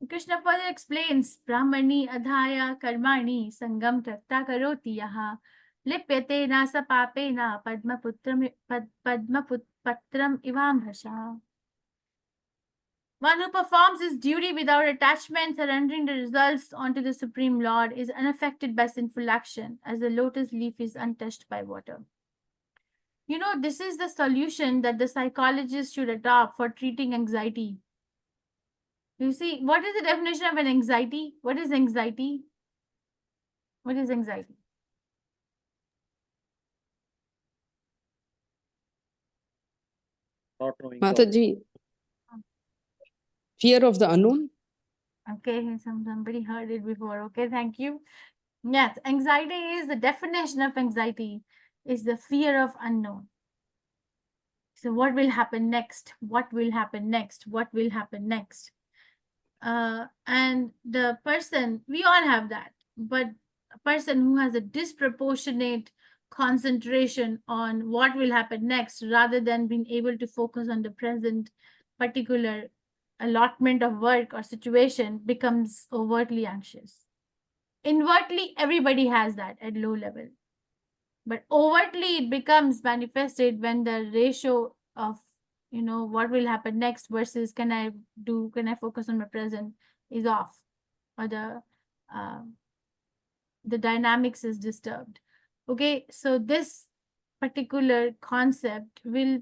Krishna further explains Brahmani adhaya karmani sangam takta karoti yaha lipyate nasa papena padmaputram ivam bhasha. One who performs his duty without attachment, surrendering the results onto the Supreme Lord, is unaffected by sinful action, as the lotus leaf is untouched by water. You know, this is the solution that the psychologist should adopt for treating anxiety. You see, what is the definition of an anxiety? What is anxiety? What is anxiety? Not knowing Mataji, fear of the unknown. Okay, somebody heard it before. Okay, thank you. Yes, anxiety is the definition of anxiety is the fear of unknown. So what will happen next? What will happen next? What will happen next? And the person, we all have that, but a person who has a disproportionate concentration on what will happen next rather than being able to focus on the present particular allotment of work or situation becomes overtly anxious. Inwardly, everybody has that at low level. But overtly, it becomes manifested when the ratio of, you know, what will happen next versus can I focus on my present is off, or the dynamics is disturbed. Okay, so this particular concept will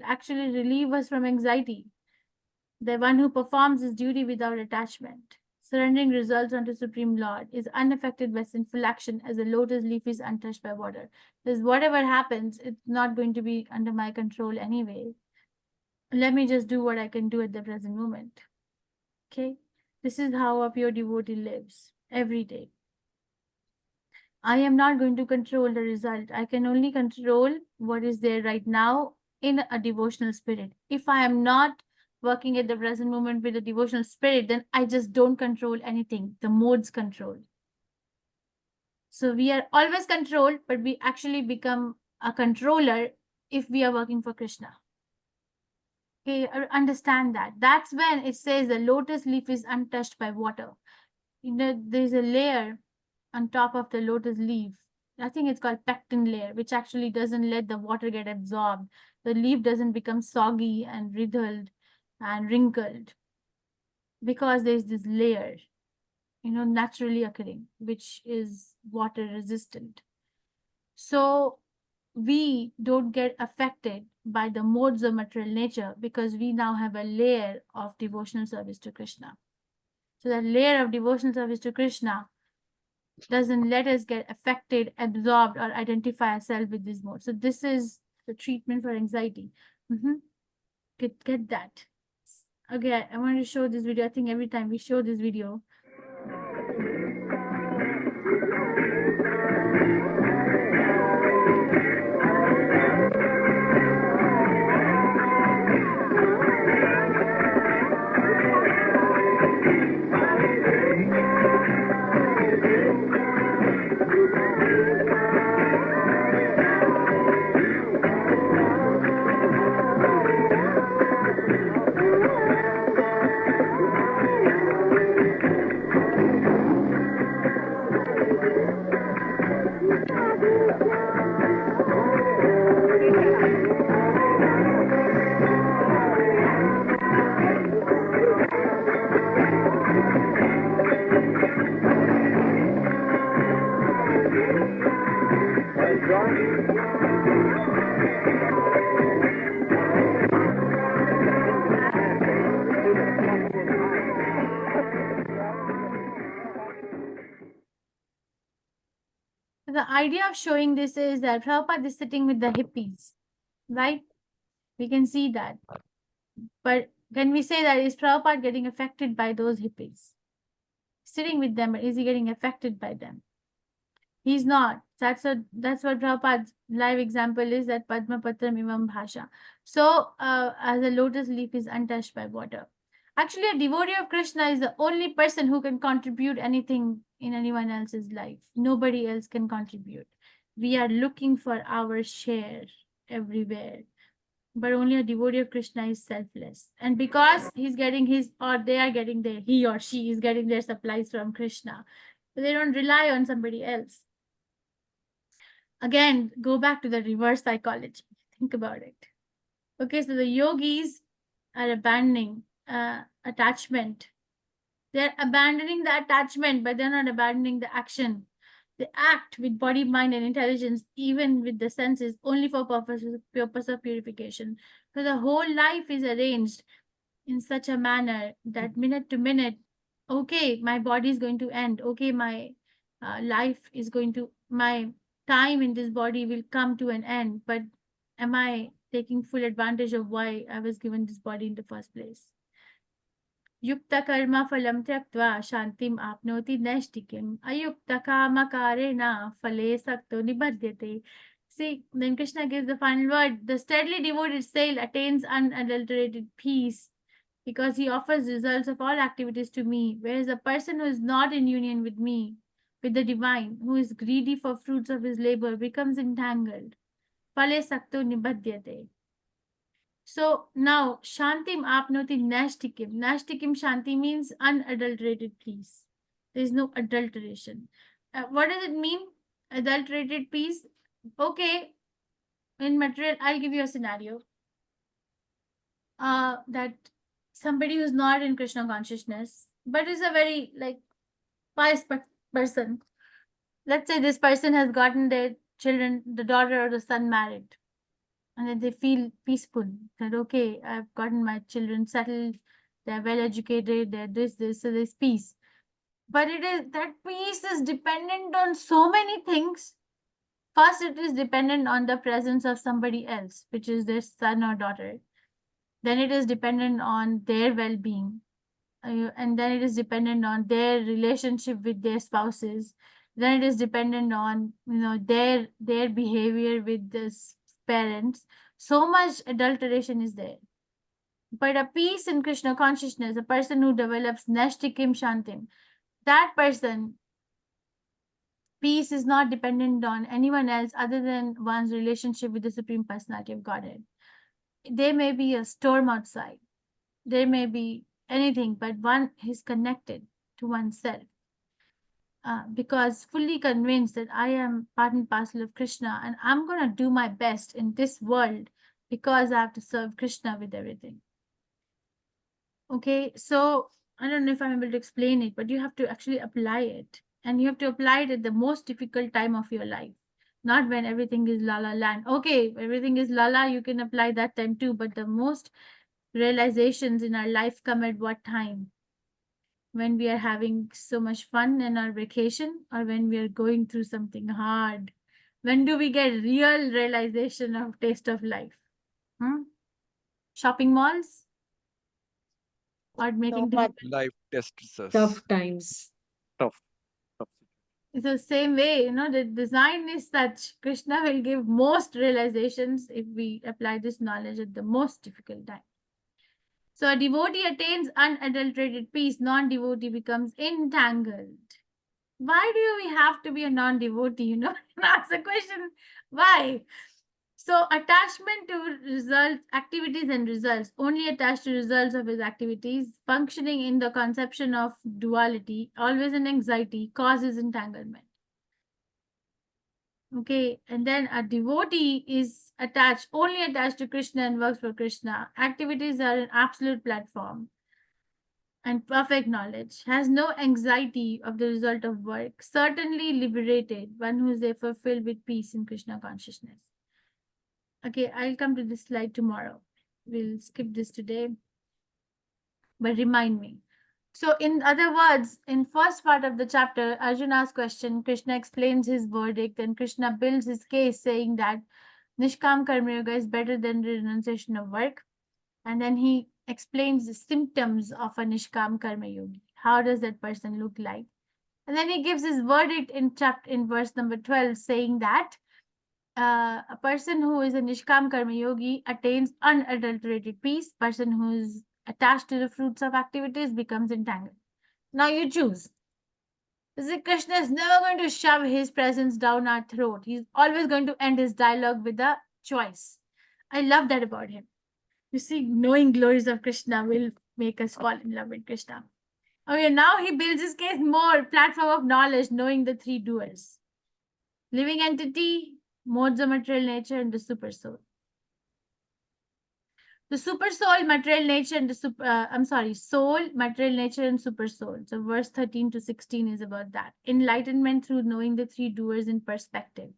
actually relieve us from anxiety. The one who performs his duty without attachment, surrendering results unto Supreme Lord, is unaffected by sinful action as a lotus leaf is untouched by water. Because whatever happens, it's not going to be under my control anyway. Let me just do what I can do at the present moment. Okay? This is how a pure devotee lives every day. I am not going to control the result. I can only control what is there right now in a devotional spirit. If I am not working at the present moment with a devotional spirit, then I just don't control anything. The modes control. So we are always controlled, but we actually become a controller if we are working for Krishna. Okay, understand that. That's when it says the lotus leaf is untouched by water. You know, there's a layer on top of the lotus leaf. I think it's called pectin layer, which actually doesn't let the water get absorbed. The leaf doesn't become soggy and wrinkled and wrinkled because there's this layer, you know, naturally occurring, which is water resistant. So we don't get affected by the modes of material nature because we now have a layer of devotional service to Krishna. So that layer of devotional service to Krishna doesn't let us get affected, absorbed, or identify ourselves with this mode. So this is the treatment for anxiety. Get that. Okay, I want to show this video. I think every time we show this video. The idea of showing this is that Prabhupada is sitting with the hippies, right? We can see that. But can we say that is Prabhupada getting affected by those hippies? Sitting with them, but is he getting affected by them? He's not. That's what Prabhupada's live example is, that Padma Patram Ivam Bhasha. So as a lotus leaf is untouched by water. Actually, a devotee of Krishna is the only person who can contribute anything in anyone else's life. Nobody else can contribute. We are looking for our share everywhere. But only a devotee of Krishna is selfless. And because he's getting his, or they are getting their, he or she is getting their supplies from Krishna, so they don't rely on somebody else. Again, go back to the reverse psychology. Think about it. Okay, so the yogis are abandoning attachment. They're abandoning the attachment, but they're not abandoning the action. They act with body, mind, and intelligence, even with the senses, only for purpose of purification. So the whole life is arranged in such a manner that minute to minute, okay, my body is going to end. Okay, my life is going to, my time in this body will come to an end. But am I taking full advantage of why I was given this body in the first place? Yukta karma phalam tyaktva shantim apnoti nashtikim ayukta kama karena phale sakto nibhadyate. See, then Krishna gives the final word. The steadily devoted soul attains unadulterated peace because he offers results of all activities to me, whereas a person who is not in union with me, with the divine, who is greedy for fruits of his labor, becomes entangled. Phale sakto nibhadyate. So now, Shantim apnoti nashtikim. Nashtikim Shanti means unadulterated peace. There is no adulteration. What does it mean? Adulterated peace? Okay, in material, I'll give you a scenario. That somebody who's not in Krishna consciousness, but is a very like pious person. Let's say this person has gotten their children, the daughter or the son married. And then they feel peaceful that, okay, I've gotten my children settled, they're well educated, they're this, so there's peace. But it is that peace is dependent on so many things. First, it is dependent on the presence of somebody else, which is their son or daughter. Then it is dependent on their well-being. And then it is dependent on their relationship with their spouses. Then it is dependent on, their behavior with this parents. So much adulteration is there. But a peace in Krishna consciousness, a person who develops nashtikim shantim, that person, peace is not dependent on anyone else other than one's relationship with the Supreme Personality of Godhead. There may be a storm outside, there may be anything, but one is connected to oneself. Because fully convinced that I am part and parcel of Krishna and I'm going to do my best in this world because I have to serve Krishna with everything. Okay, so I don't know if I'm able to explain it, but you have to actually apply it. And you have to apply it at the most difficult time of your life, not when everything is la la land. Okay, everything is la la, you can apply that time too, but the most realizations in our life come at what time? When we are having so much fun in our vacation or when we are going through something hard? When do we get real realization of taste of life? Shopping malls? Or making difficult? Life tests us. Tough times. Tough. It's the same way, the design is such. Krishna will give most realizations if we apply this knowledge at the most difficult time. So a devotee attains unadulterated peace, non-devotee becomes entangled. Why do we have to be a non-devotee? Ask the question, why? So attachment to results, activities and results, only attached to results of his activities, functioning in the conception of duality, always in anxiety, causes entanglement. Okay, and then a devotee is only attached to Krishna and works for Krishna. Activities are an absolute platform and perfect knowledge, has no anxiety of the result of work, certainly liberated, one who is therefore filled with peace in Krishna consciousness. Okay, I'll come to this slide tomorrow. We'll skip this today, but remind me. So in other words, in first part of the chapter, Arjuna asks question, Krishna explains his verdict, and Krishna builds his case saying that Nishkam Karma Yoga is better than the renunciation of work. And then he explains the symptoms of a Nishkam Karma Yogi. How does that person look like? And then he gives his verdict in verse number 12, saying that a person who is a Nishkam Karma Yogi attains unadulterated peace. Person who is attached to the fruits of activities, becomes entangled. Now you choose. Krishna is never going to shove his presence down our throat. He's always going to end his dialogue with a choice. I love that about him. You see, knowing glories of Krishna will make us fall in love with Krishna. Okay, now he builds his case more platform of knowledge, knowing the three doers. Living entity, modes of material nature, and the super soul. The super soul, material nature, and the soul, material nature, and super soul. So verse 13 to 16 is about that. Enlightenment through knowing the three doers in perspective.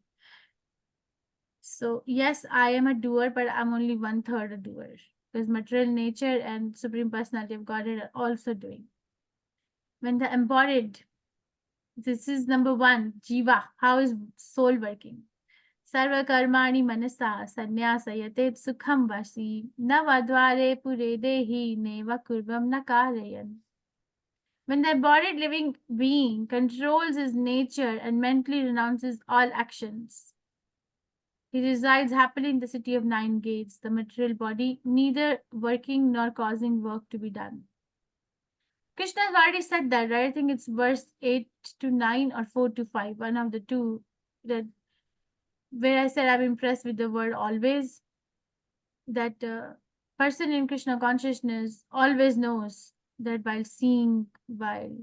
So yes, I am a doer, but I'm only 1/3 a doer. Because material nature and Supreme Personality of Godhead are also doing. When the embodied, this is number 1, Jiva. How is soul working? Sarva karmani manasa sannyasayate sukham vasi navadvare pure dehi neva kurvam nakarayan. When the embodied living being controls his nature and mentally renounces all actions, he resides happily in the city of 9 gates, the material body, neither working nor causing work to be done. Krishna has already said that, right? I think it's verse 8 to 9 or 4 to 5, one of the two, that where I said I'm impressed with the word always, that person in Krishna consciousness always knows that while seeing, while,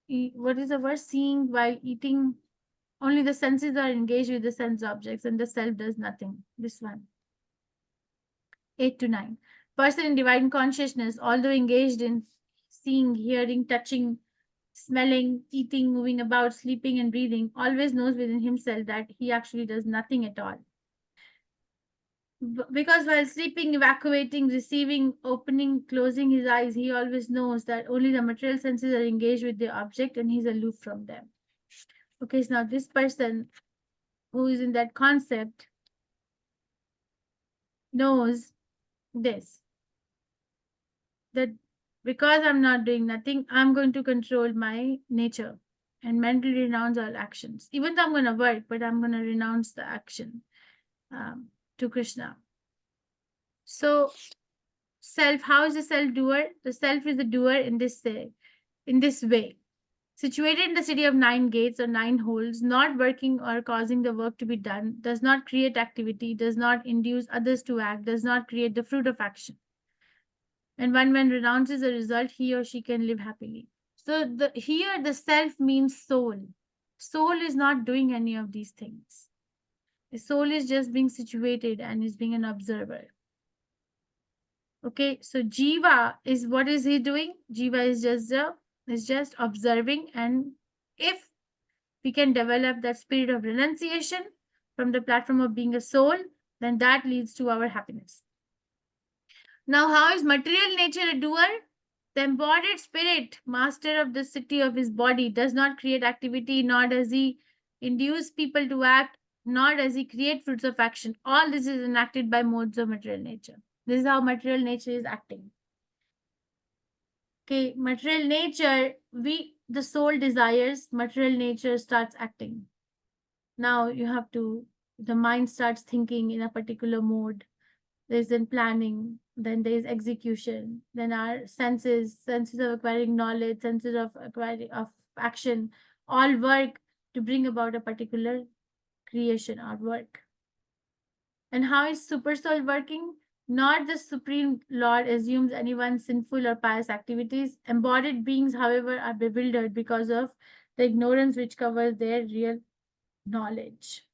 what is the word? Seeing, while eating, only the senses are engaged with the sense objects and the self does nothing. This one. 8 to 9. Person in divine consciousness, although engaged in seeing, hearing, touching, smelling, eating, moving about, sleeping, and breathing, always knows within himself that he actually does nothing at all. Because while sleeping, evacuating, receiving, opening, closing his eyes, he always knows that only the material senses are engaged with the object and he's aloof from them. Okay, so now this person who is in that concept knows this, that because I'm not doing nothing, I'm going to control my nature and mentally renounce all actions. Even though I'm going to work, but I'm going to renounce the action to Krishna. So self, how is the self doer? The self is the doer in this way. Situated in the city of 9 gates or 9 holes, not working or causing the work to be done, does not create activity, does not induce others to act, does not create the fruit of action. And when one renounces the result, he or she can live happily. So here the self means soul. Soul is not doing any of these things. The soul is just being situated and is being an observer. Okay, so Jiva is, what is he doing? Jiva is just observing, and if we can develop that spirit of renunciation from the platform of being a soul, then that leads to our happiness. Now, how is material nature a doer? The embodied spirit, master of the city of his body, does not create activity, nor does he induce people to act, nor does he create fruits of action. All this is enacted by modes of material nature. This is how material nature is acting. Okay, material nature, the soul desires, material nature starts acting. Now you have to, the mind starts thinking in a particular mode. There's then planning, then there's execution, then our senses of acquiring knowledge, senses of acquiring of action, all work to bring about a particular creation or work. And how is super soul working? Not the Supreme Lord assumes anyone's sinful or pious activities. Embodied beings, however, are bewildered because of the ignorance which covers their real knowledge.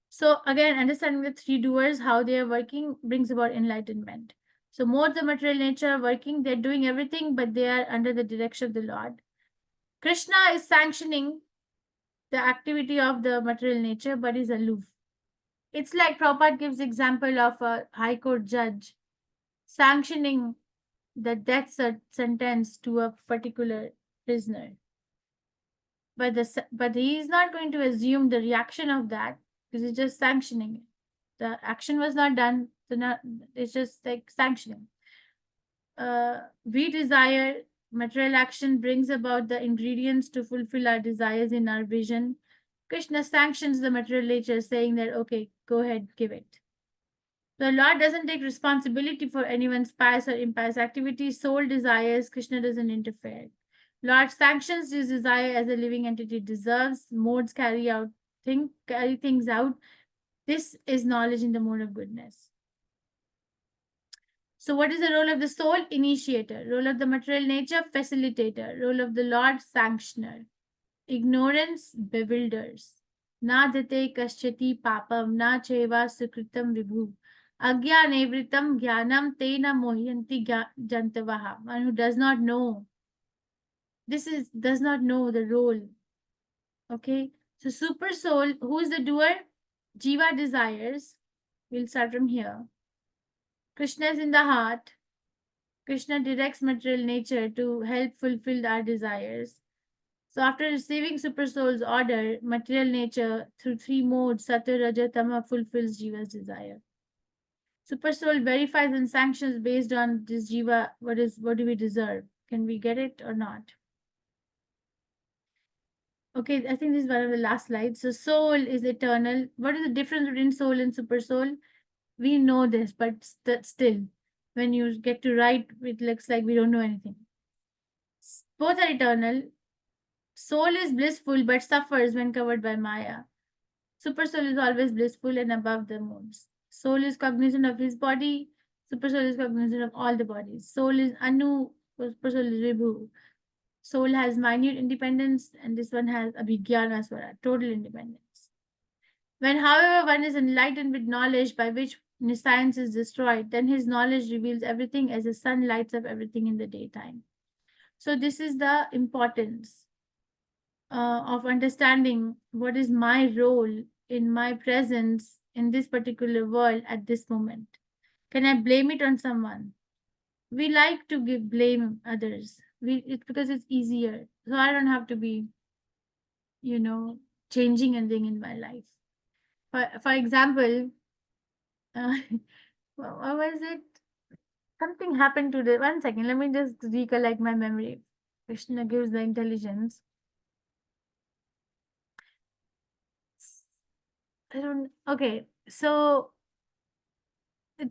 So again, understanding the three doers, how they are working, brings about enlightenment. So modes of material nature are working, they're doing everything, but they are under the direction of the Lord. Krishna is sanctioning the activity of the material nature, but is aloof. It's like Prabhupada gives example of a high court judge sanctioning the death sentence to a particular prisoner. But he is not going to assume the reaction of that, because he's just sanctioning it. The action was not done, so it's just like sanctioning. We desire, material action brings about the ingredients to fulfill our desires in our vision. Krishna sanctions the material nature, saying that, okay, go ahead, give it. The Lord doesn't take responsibility for anyone's pious or impious activities. Soul desires, Krishna doesn't interfere. Lord sanctions his desire as a living entity deserves. Modes carry things out. This is knowledge in the mode of goodness. So what is the role of the soul? Initiator. Role of the material nature? Facilitator. Role of the Lord? Sanctioner. Ignorance bewilders. Na dite kasyati papam na cheva sukritam vibhu. Agyane vritam jnanam tena mohyanti jantavaha. One who does not know. Does not know the role. Okay. So super soul, who is the doer? Jiva desires. We'll start from here. Krishna is in the heart. Krishna directs material nature to help fulfill our desires. So after receiving super soul's order, material nature through 3 modes, Sattva, Raja, Tama, fulfills Jiva's desire. Super soul verifies and sanctions based on this Jiva, what do we deserve? Can we get it or not? Okay, I think this is one of the last slides. So soul is eternal. What is the difference between soul and super soul? We know this, but still, when you get to write, it looks like we don't know anything. Both are eternal. Soul is blissful but suffers when covered by Maya. Super soul is always blissful and above the modes. Soul is cognizant of his body. Super soul is cognizant of all the bodies. Soul is Anu. Super soul is Vibhu. Soul has minute independence, and this one has Abhigyana Swara, total independence. When, however, one is enlightened with knowledge by which science is destroyed, then his knowledge reveals everything as the sun lights up everything in the daytime. So this is the importance of understanding what is my role in my presence in this particular world at this moment. Can I blame it on someone? We like to blame others. It's because it's easier. So I don't have to be, changing anything in my life. For example, what was it? Something happened today. 1 second, let me just recollect my memory. Krishna gives the intelligence. Okay, so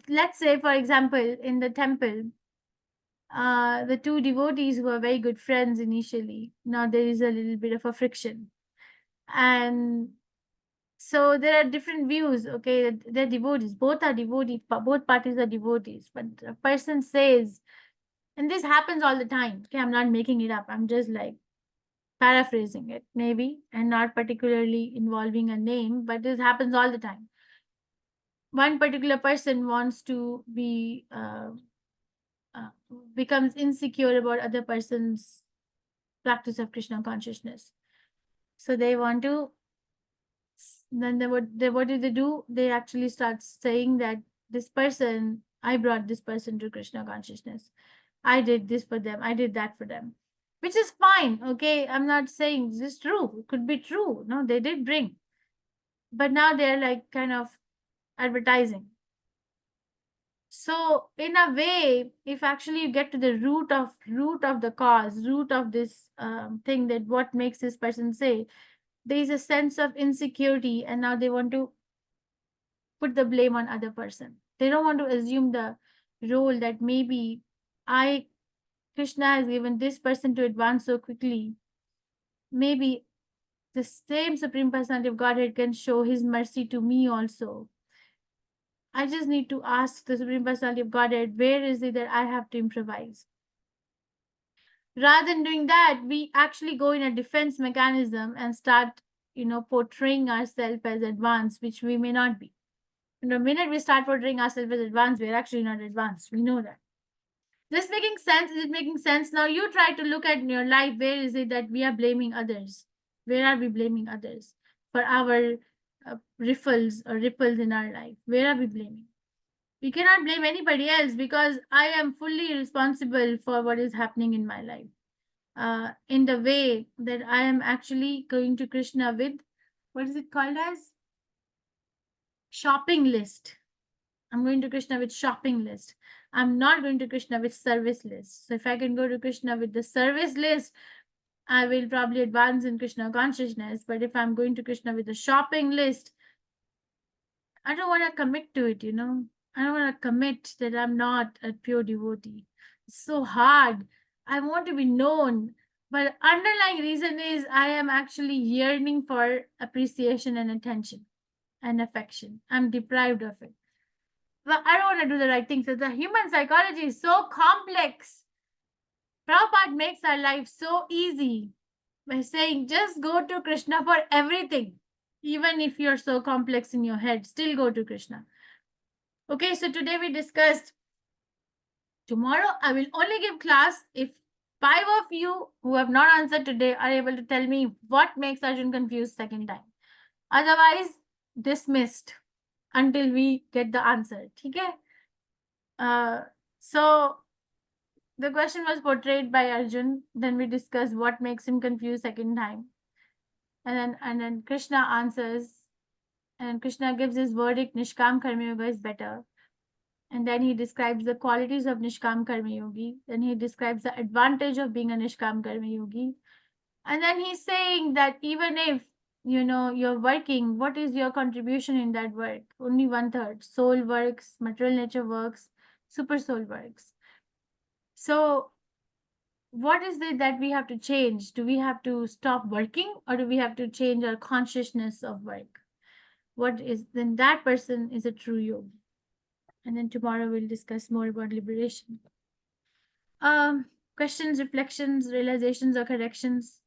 let's say, for example, in the temple, the 2 devotees who are very good friends initially, now there is a little bit of a friction. And so there are different views, okay, they're devotees, both are devotees, both parties are devotees, but a person says, and this happens all the time, okay, I'm not making it up, I'm just like paraphrasing it maybe, and not particularly involving a name, but this happens all the time. One particular person wants to be becomes insecure about other person's practice of Krishna consciousness. So they want to, then what do they do? They actually start saying that this person, I brought this person to Krishna consciousness. I did this for them. I did that for them, which is fine. Okay. I'm not saying this is true. It could be true. No, they did bring, but now they're like kind of advertising. So in a way, if actually you get to the root of the cause, root of this thing, that what makes this person say, there is a sense of insecurity, and now they want to put the blame on other person. They don't want to assume the role that maybe Krishna has given this person to advance so quickly. Maybe the same Supreme Personality of Godhead can show his mercy to me also. I just need to ask the Supreme Personality of Godhead, where is it that I have to improvise? Rather than doing that, we actually go in a defense mechanism and start, portraying ourselves as advanced, which we may not be. And the minute we start portraying ourselves as advanced, we're actually not advanced. We know that. This making sense? Is it making sense? Now you try to look at your life. Where is it that we are blaming others? Where are we blaming others for our ripples in our life? Where are we blaming? We cannot blame anybody else, because I am fully responsible for what is happening in my life. In the way that I am actually going to Krishna with, what is it called as? Shopping list. I'm going to Krishna with shopping list. I'm not going to Krishna with service list. So if I can go to Krishna with the service list, I will probably advance in Krishna consciousness. But if I'm going to Krishna with the shopping list, I don't want to commit to it, I don't want to commit that I'm not a pure devotee. It's so hard. I want to be known. But underlying reason is I am actually yearning for appreciation and attention and affection. I'm deprived of it. But I don't want to do the right thing. So the human psychology is so complex. Prabhupada makes our life so easy by saying just go to Krishna for everything. Even if you're so complex in your head, still go to Krishna. Okay, so today we discussed. Tomorrow I will only give class if 5 of you who have not answered today are able to tell me what makes Arjun confused second time. Otherwise, dismissed until we get the answer. Okay? So the question was portrayed by Arjun. Then we discussed what makes him confused second time. And then Krishna answers. And Krishna gives his verdict, Nishkam Karma Yoga is better. And then he describes the qualities of Nishkam Karma Yogi. Then he describes the advantage of being a Nishkam Karma Yogi. And then he's saying that even if, you're working, what is your contribution in that work? Only 1/3. Soul works, material nature works, super soul works. So what is it that we have to change? Do we have to stop working, or do we have to change our consciousness of work? Then that person is a true yogi. And then tomorrow we'll discuss more about liberation. Questions, reflections, realizations, or corrections?